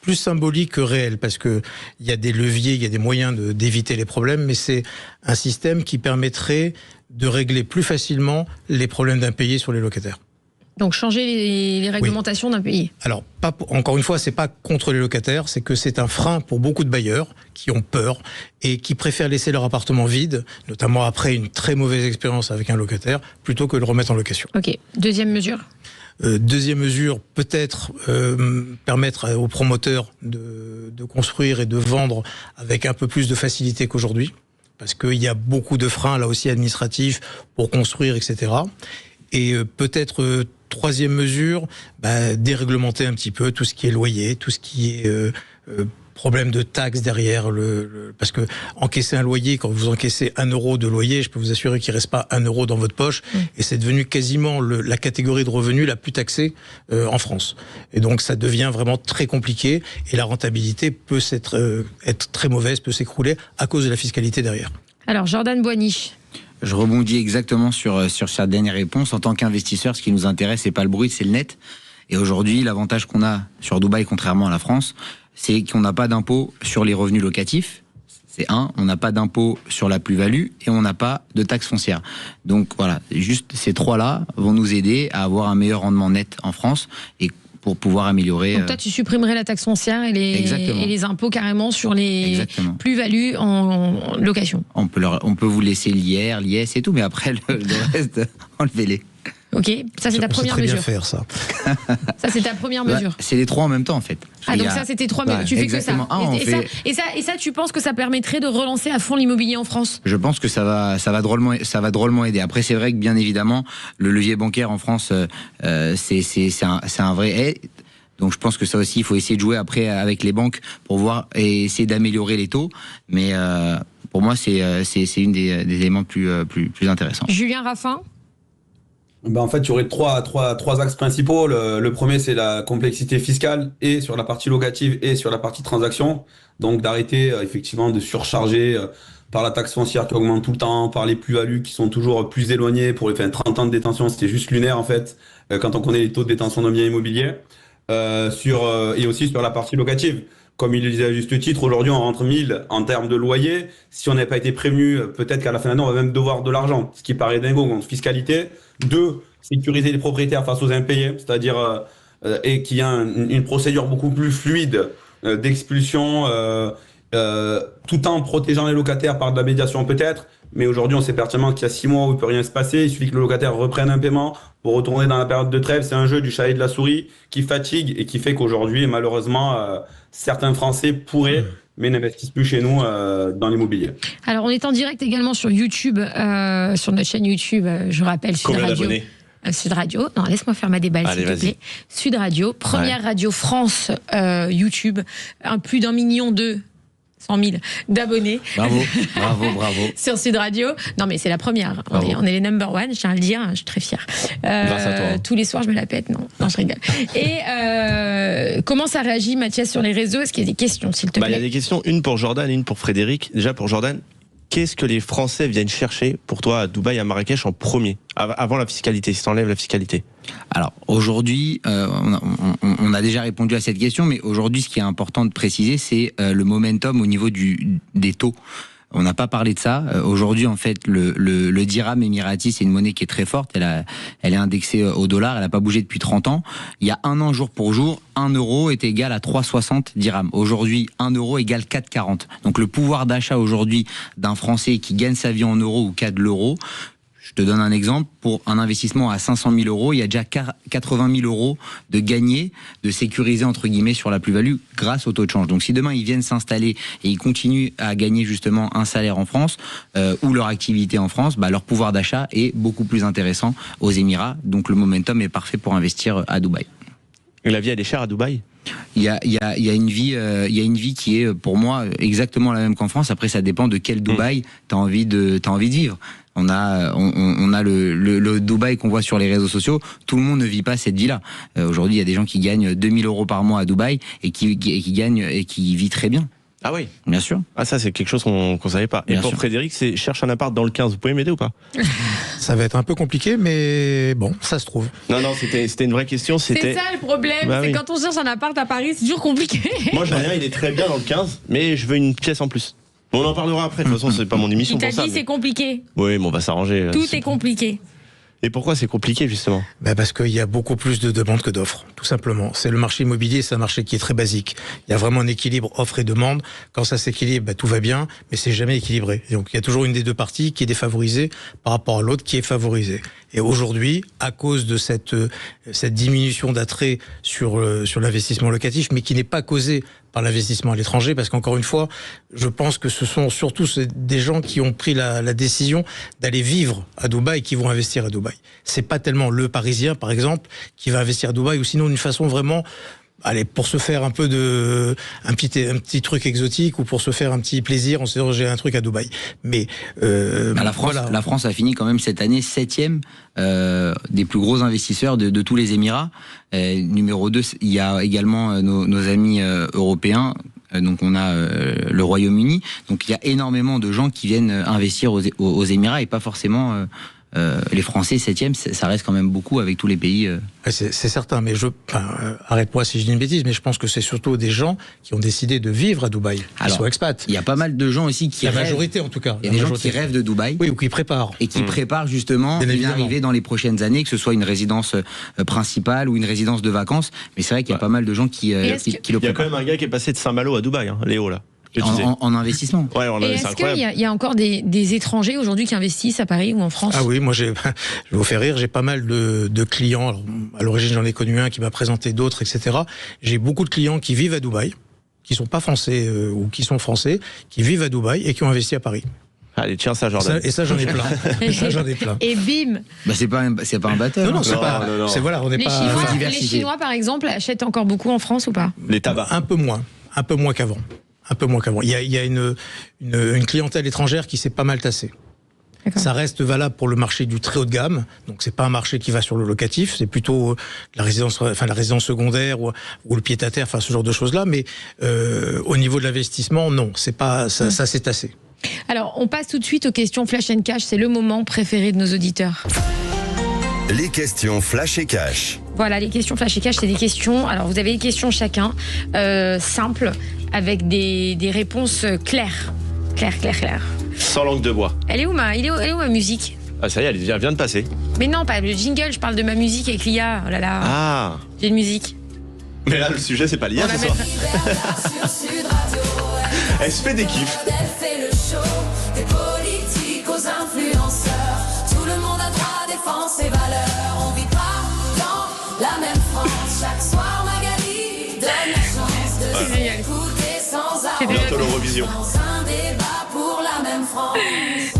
plus symbolique que réelle, parce qu'il y a des leviers, il y a des moyens d'éviter les problèmes, mais c'est un système qui permettrait de régler plus facilement les problèmes d'impayés sur les locataires. Donc changer les réglementations d'un pays. Alors, encore une fois, c'est pas contre les locataires, c'est que c'est un frein pour beaucoup de bailleurs qui ont peur et qui préfèrent laisser leur appartement vide, notamment après une très mauvaise expérience avec un locataire, plutôt que de le remettre en location. Ok. Deuxième mesure. Deuxième mesure, peut-être permettre aux promoteurs de construire et de vendre avec un peu plus de facilité qu'aujourd'hui, parce qu'il y a beaucoup de freins là aussi administratifs pour construire, etc. Et peut-être troisième mesure, déréglementer un petit peu tout ce qui est loyer, tout ce qui est problème de taxes derrière, parce que encaisser un loyer, quand vous encaissez 1 euro de loyer, je peux vous assurer qu'il ne reste pas 1 euro dans votre poche, et c'est devenu quasiment la catégorie de revenus la plus taxée en France. Et donc ça devient vraiment très compliqué, et la rentabilité peut être très mauvaise, peut s'écrouler à cause de la fiscalité derrière. Alors Jordan Bouaniche. Je rebondis exactement sur sa dernière réponse. En tant qu'investisseur, ce qui nous intéresse, c'est pas le brut, c'est le net. Et aujourd'hui, l'avantage qu'on a sur Dubaï, contrairement à la France, c'est qu'on n'a pas d'impôt sur les revenus locatifs. C'est on n'a pas d'impôt sur la plus-value et on n'a pas de taxe foncière. Donc voilà, juste ces 3-là vont nous aider à avoir un meilleur rendement net en France et pour pouvoir améliorer. Donc toi, tu supprimerais la taxe foncière et les impôts carrément sur les plus-values en location. On peut vous laisser l'IR, l'IS et tout, mais après le reste, enlevez-les. Ok, ça c'est ta première très mesure. Bien faire ça. Ça c'est ta première mesure. C'est les 3 en même temps en fait. Donc ça c'était 3 mesures. Tu fais que ça. Et ça, tu penses que ça permettrait de relancer à fond l'immobilier en France? Je pense que ça va drôlement aider. Après c'est vrai que bien évidemment le levier bancaire en France c'est un vrai aide. Donc je pense que ça aussi il faut essayer de jouer après avec les banques pour voir et essayer d'améliorer les taux. Mais pour moi c'est une des éléments plus intéressants. Julien Raffin. En fait, il y aurait trois axes principaux. Le premier, c'est la complexité fiscale et sur la partie locative et sur la partie transaction. Donc, d'arrêter effectivement de surcharger par la taxe foncière qui augmente tout le temps, par les plus-values qui sont toujours plus éloignées. Pour les 30 ans de détention, c'était juste lunaire en fait, quand on connaît les taux de détention d'un bien immobilier. Et aussi sur la partie locative. Comme il le disait à juste titre, aujourd'hui on rentre 1000 en termes de loyer. Si on n'avait pas été prévenu, peut-être qu'à la fin de l'année on va même devoir de l'argent, ce qui paraît dingo. Donc fiscalité. 2, sécuriser les propriétaires face aux impayés, c'est-à-dire et qu'il y a une procédure beaucoup plus fluide d'expulsion tout en protégeant les locataires par de la médiation peut-être. Mais aujourd'hui, on sait pertinemment qu'il y a 6 mois où il peut rien se passer. Il suffit que le locataire reprenne un paiement pour retourner dans la période de trêve. C'est un jeu du chat et de la souris qui fatigue et qui fait qu'aujourd'hui, malheureusement, certains Français pourraient, mais n'investissent plus chez nous dans l'immobilier. Alors, on est en direct également sur YouTube, sur notre chaîne YouTube, je rappelle, Sud Combien Radio. d'abonnés ? Sud Radio, non, laisse-moi faire ma déballe, Allez, s'il te vas-y. plaît. Sud Radio, première radio France YouTube, plus d'1,2 million 100 000 d'abonnés. Bravo. Sur Sud Radio. Non, mais c'est la première. Bravo. On est les number one, je tiens à le dire, je suis très fière. Grâce à toi. Tous les soirs, je me la pète. Non, je rigole. Et comment ça réagit, Mathias, sur les réseaux? Est-ce qu'il y a des questions, s'il te Il y a plaît? des questions, une pour Jordan et une pour Frédéric. Déjà pour Jordan, qu'est-ce que les Français viennent chercher pour toi à Dubaï, à Marrakech en premier, avant la fiscalité, si t'enlèves la fiscalité? Alors aujourd'hui, on a déjà répondu à cette question, mais aujourd'hui, ce qui est important de préciser, c'est le momentum au niveau des taux. On n'a pas parlé de ça. Aujourd'hui, en fait, le dirham émirati, c'est une monnaie qui est très forte. Elle est indexée au dollar. Elle n'a pas bougé depuis 30 ans. Il y a un an, jour pour jour, 1 euro est égal à 3,60 dirhams. Aujourd'hui, 1 euro égale 4,40. Donc le pouvoir d'achat aujourd'hui d'un Français qui gagne sa vie en euros ou 4 l'euro, je te donne un exemple, pour un investissement à 500 000 euros, il y a déjà 80 000 euros de gagné, de sécurisé entre guillemets sur la plus-value grâce au taux de change. Donc si demain ils viennent s'installer et ils continuent à gagner justement un salaire en France ou leur activité en France, leur pouvoir d'achat est beaucoup plus intéressant aux Émirats. Donc le momentum est parfait pour investir à Dubaï. Et la vie, elle est chère à Dubaï? Il y a une vie qui est pour moi exactement la même qu'en France. Après, ça dépend de quel Dubaï t'as envie de vivre. On a le Dubaï qu'on voit sur les réseaux sociaux. Tout le monde ne vit pas cette vie-là. Aujourd'hui, il y a des gens qui gagnent 2000 euros par mois à Dubaï et qui gagnent et qui vivent très bien. Ah oui? Bien sûr. Ah, ça, c'est quelque chose qu'on savait pas. Et Bien pour sûr. Frédéric, c'est cherche un appart dans le 15. Vous pouvez m'aider ou pas? Ça va être un peu compliqué, mais bon, ça se trouve. Non, c'était une vraie question. C'est C'était. ça le problème, Bah c'est oui. quand on cherche un appart à Paris, c'est toujours compliqué. Moi, Julien, il est très bien dans le 15, mais je veux une pièce en plus. Bon, on en parlera après. De toute façon, c'est pas mon émission Il t'a pour ça. dit c'est compliqué. Oui, mais on va s'arranger. Tout est compliqué. Et pourquoi c'est compliqué, justement? Parce qu'il y a beaucoup plus de demandes que d'offres, tout simplement. C'est le marché immobilier, c'est un marché qui est très basique. Il y a vraiment un équilibre offre et demande. Quand ça s'équilibre, tout va bien, mais c'est jamais équilibré. Et donc il y a toujours une des deux parties qui est défavorisée par rapport à l'autre qui est favorisée. Et aujourd'hui, à cause de cette diminution d'attrait sur l'investissement locatif, mais qui n'est pas causée par l'investissement à l'étranger, parce qu'encore une fois, je pense que ce sont surtout des gens qui ont pris la décision d'aller vivre à Dubaï qui vont investir à Dubaï. C'est pas tellement le Parisien, par exemple, qui va investir à Dubaï, ou sinon d'une façon vraiment, allez, pour se faire un petit truc exotique, ou pour se faire un petit plaisir en se disant j'ai un truc à Dubaï. Mais La France a fini quand même cette année 7e des plus gros investisseurs de tous les Émirats. Numéro 2, il y a également nos amis européens. Donc on a le Royaume-Uni. Donc il y a énormément de gens qui viennent investir aux Émirats et pas forcément les Français. 7e, ça reste quand même beaucoup avec tous les pays. C'est certain, mais arrête-moi si je dis une bêtise, mais je pense que c'est surtout des gens qui ont décidé de vivre à Dubaï, qui sont expats. Il y a pas mal de gens aussi qui la rêvent. majorité en tout cas. Il y a des gens qui rêvent de Dubaï. Oui, ou qui préparent. Et qui préparent justement Bien une évidemment. arrivée dans les prochaines années, que ce soit une résidence principale ou une résidence de vacances. Mais c'est vrai qu'il y a pas mal de gens qui le Il y a quand préparent. même un gars qui est passé de Saint-Malo à Dubaï, hein, Léo, là. Je disais. En investissement. Ouais, Et c'est est-ce incroyable. qu'il y a encore des étrangers aujourd'hui qui investissent à Paris ou en France? Ah oui, moi je vais vous faire rire, j'ai pas mal de clients. Alors, à l'origine j'en ai connu un qui m'a présenté d'autres, etc. J'ai beaucoup de clients qui vivent à Dubaï, qui sont pas français ou qui sont français, qui vivent à Dubaï et qui ont investi à Paris. Allez, tiens ça, Jordan. Et ça j'en ai plein. Et bim. C'est pas un batteur. Non, c'est Non, pas. non, non. C'est voilà, on n'est Les pas. Chinois, les diversifier. Chinois, par exemple, achètent encore beaucoup en France ou pas? Les tabacs. Un peu moins qu'avant. Il y a une clientèle étrangère qui s'est pas mal tassée. D'accord. Ça reste valable pour le marché du très haut de gamme. Donc c'est pas un marché qui va sur le locatif, c'est plutôt la résidence secondaire ou le pied-à-terre, enfin ce genre de choses là. Mais au niveau de l'investissement, non, c'est pas ça s'est tassé. Alors, on passe tout de suite aux questions Flash and Cash. C'est le moment préféré de nos auditeurs. Les questions Flash et Cash. Voilà, les questions Flash et Cash, c'est des questions. Alors, vous avez des questions chacun, simples, avec des réponses claires. Claires. Sans langue de bois. Elle est où ma musique? Ah, ça y est, elle vient de passer. Mais non, pas le jingle, je parle de ma musique avec l'IA. Oh là là, Ah. j'ai une musique. Mais là, le sujet, c'est pas l'IA On la ce soir. mettra- Elle se fait des kiffs. Elle fait le show, des politiques aux influenceurs. Tout le monde a droit à défendre ses valeurs. On vit pas dans la même France. Chaque soir, Magali donne la chance de s'écouter sans arrêt. Bientôt l'Eurovision. Dans un débat pour la même France.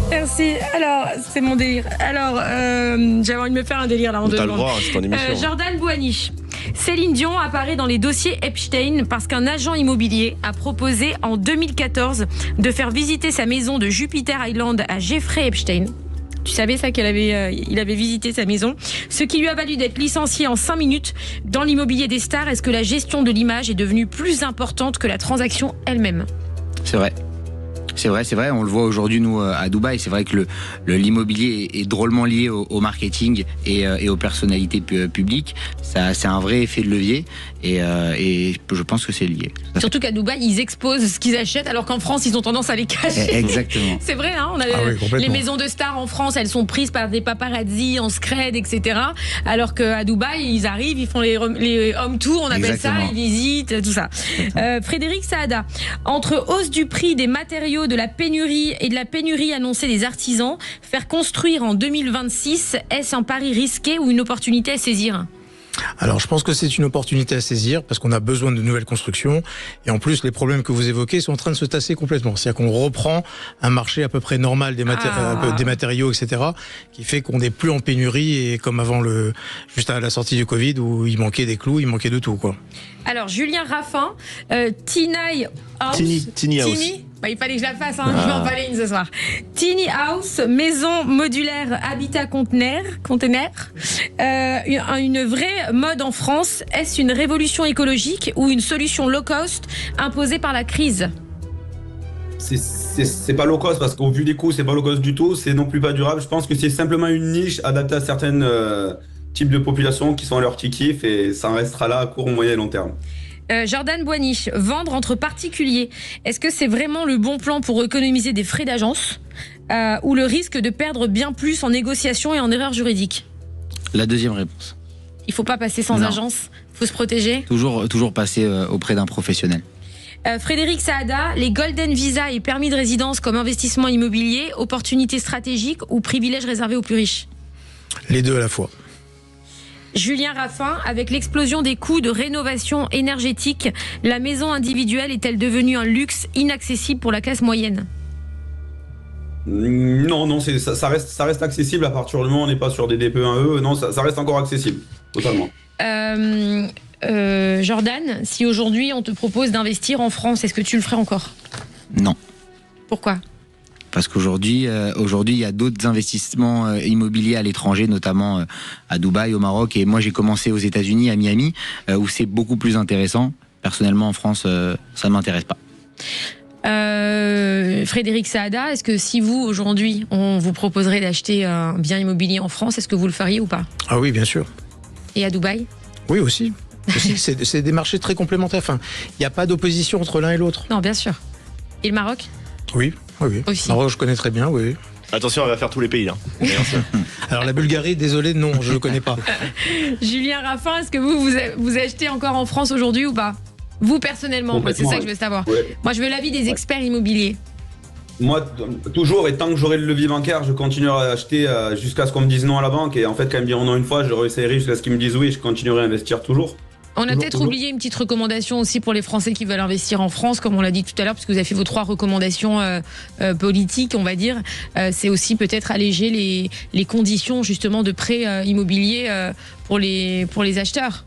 Merci. Alors, c'est mon délire. Alors, j'avais envie de me faire un délire là en 2 T'as le secondes. droit, c'est ton émission. Jordan Bouhani. Céline Dion apparaît dans les dossiers Epstein parce qu'un agent immobilier a proposé en 2014 de faire visiter sa maison de Jupiter Island à Jeffrey Epstein. Tu savais ça qu'il avait visité sa maison, ce qui lui a valu d'être licencié en 5 minutes. Dans l'immobilier des stars, est-ce que la gestion de l'image est devenue plus importante que la transaction elle-même ? C'est vrai. C'est vrai, on le voit aujourd'hui nous à Dubaï, c'est vrai que l'immobilier est drôlement lié au marketing et aux personnalités publiques. Ça, c'est un vrai effet de levier et je pense que c'est lié. Surtout qu'à Dubaï, ils exposent ce qu'ils achètent alors qu'en France, ils ont tendance à les cacher. Exactement. C'est vrai, hein, on a les maisons de stars en France, elles sont prises par des paparazzis en scred, etc. Alors qu'à Dubaï, ils arrivent, ils font les home tours, on appelle Exactement. ça, ils visitent, tout ça. Frédéric Saada, entre hausse du prix des matériaux, de la pénurie et de la pénurie annoncée des artisans, faire construire en 2026, est-ce un pari risqué ou une opportunité à saisir ? Alors, je pense que c'est une opportunité à saisir parce qu'on a besoin de nouvelles constructions. Et en plus, les problèmes que vous évoquez sont en train de se tasser complètement. C'est-à-dire qu'on reprend un marché à peu près normal des matériaux, etc., qui fait qu'on n'est plus en pénurie et comme avant juste à la sortie du Covid où il manquait des clous, il manquait de tout, quoi. Alors, Julien Raffin, Tiny House. Tiny House. Bah, il fallait que je la fasse, hein. Je vais en parler une ce soir. Tiny House, maison modulaire, habitat container, une vraie mode en France. Est-ce une révolution écologique ou une solution low cost imposée par la crise ? C'est pas low cost parce qu'au vu des coûts, c'est pas low cost du tout. C'est non plus pas durable. Je pense que c'est simplement une niche adaptée à certaines types de populations qui sont à leur petit kiff et ça en restera là à court, moyen et long terme. Jordan Bouhani, vendre entre particuliers, est-ce que c'est vraiment le bon plan pour économiser des frais d'agence ou le risque de perdre bien plus en négociation et en erreur juridique ? La deuxième réponse. Il faut pas passer sans agence, il faut se protéger. Toujours passer auprès d'un professionnel. Frédéric Saada, les Golden Visa et permis de résidence comme investissement immobilier, opportunités stratégiques ou privilèges réservés aux plus riches ? Les deux à la fois. Julien Raffin, avec l'explosion des coûts de rénovation énergétique, la maison individuelle est-elle devenue un luxe inaccessible pour la classe moyenne ? Non, ça reste accessible à partir du moment où on n'est pas sur des DPE1E. Non, ça reste encore accessible, totalement. Jordan, si aujourd'hui on te propose d'investir en France, est-ce que tu le ferais encore ? Non. Pourquoi ? Parce qu'aujourd'hui, il y a d'autres investissements immobiliers à l'étranger, notamment à Dubaï, au Maroc. Et moi, j'ai commencé aux États-Unis, à Miami, où c'est beaucoup plus intéressant. Personnellement, en France, ça ne m'intéresse pas. Frédéric Saada, est-ce que si vous, aujourd'hui, on vous proposerait d'acheter un bien immobilier en France, est-ce que vous le feriez ou pas ? Ah oui, bien sûr. Et à Dubaï ? Oui, aussi. C'est des marchés très complémentaires. Enfin, il n'y a pas d'opposition entre l'un et l'autre. Non, bien sûr. Et le Maroc ? Oui. Aussi. Maroc, je connais très bien, oui. Attention, on va faire tous les pays là. Alors la Bulgarie, désolé, non, je ne connais pas. Julien Raffin, est-ce que vous achetez encore en France aujourd'hui ou pas ? Vous personnellement, c'est ça que je veux savoir. Ouais. Moi, je veux l'avis des experts immobiliers. Moi, toujours, et tant que j'aurai le levier bancaire, je continuerai à acheter jusqu'à ce qu'on me dise non à la banque. Et en fait, quand ils me diront non une fois, je réessayerai jusqu'à ce qu'ils me disent oui, je continuerai à investir toujours. On a peut-être oublié une petite recommandation aussi pour les Français qui veulent investir en France, comme on l'a dit tout à l'heure, parce que vous avez fait vos 3 recommandations politiques, on va dire. C'est aussi peut-être alléger les conditions justement de prêt immobilier pour les acheteurs,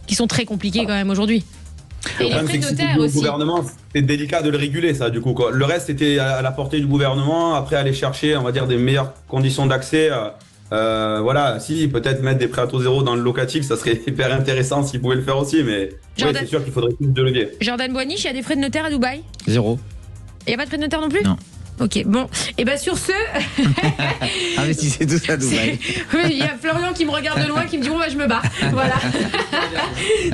qui sont très compliquées quand même aujourd'hui. Et les frais de notaire le aussi. Gouvernement, c'est délicat de le réguler, ça, du coup, quoi. Le reste était à la portée du gouvernement. Après, aller chercher, on va dire, des meilleures conditions d'accès. Voilà, si, peut-être mettre des prêts à taux zéro dans le locatif, ça serait hyper intéressant s'ils pouvaient le faire aussi, mais ouais, c'est sûr qu'il faudrait plus de levier. Jordan Bouhani, il y a des frais de notaire à Dubaï ? 0. Il n'y a pas de frais de notaire non plus ? Non. Ok, bon. Et ben sur ce... Investissez tous à Dubaï. Oui, il y a Florian qui me regarde de loin, qui me dit bon, bah, je me bats. Voilà.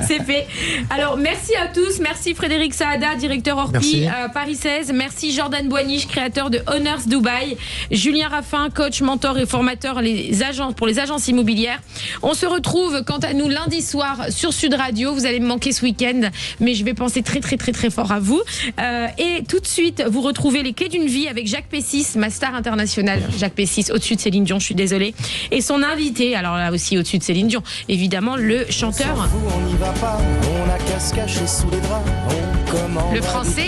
C'est fait. Alors, merci à tous. Merci Frédéric Saada, directeur Orpi Paris 16. Merci Jordan Boigniche, créateur de Honors Dubaï. Julien Raffin, coach, mentor et formateur pour les agences immobilières. On se retrouve, quant à nous, lundi soir sur Sud Radio. Vous allez me manquer ce week-end, mais je vais penser très, très, très, très fort à vous. Et tout de suite, vous retrouvez les clés d'une vie avec Jacques Pessis, ma star internationale. Jacques Pessis, au-dessus de Céline Dion, je suis désolée. Et son invité, alors là aussi au-dessus de Céline Dion, évidemment, le chanteur. On n'y va pas, on a qu'à se cacher sous les draps, on commande le français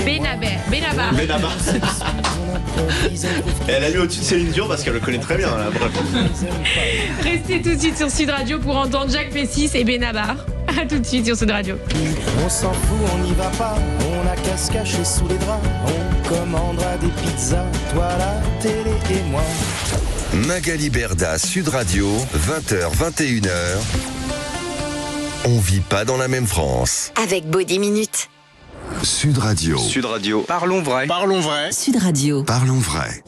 Benabar. Elle a mis au-dessus de Céline Dion parce qu'elle le connaît très bien. Là, bref. Restez tout de suite sur Sud Radio pour entendre Jacques Pessis et Benabar. A tout de suite sur Sud Radio. On s'en fout, on n'y va pas, on a qu'à se cacher sous les draps, on commandera des pizzas, toi la télé et moi. Magali Berda, Sud Radio, 20h, 21h. On vit pas dans la même France. Avec Body Minute. Sud Radio. Sud Radio. Parlons vrai. Parlons vrai. Sud Radio. Parlons vrai.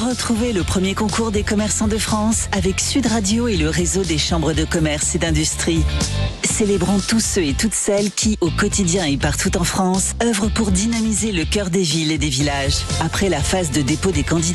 Retrouvez le premier concours des commerçants de France avec Sud Radio et le réseau des chambres de commerce et d'industrie. Célébrons tous ceux et toutes celles qui, au quotidien et partout en France, œuvrent pour dynamiser le cœur des villes et des villages. Après la phase de dépôt des candidatures,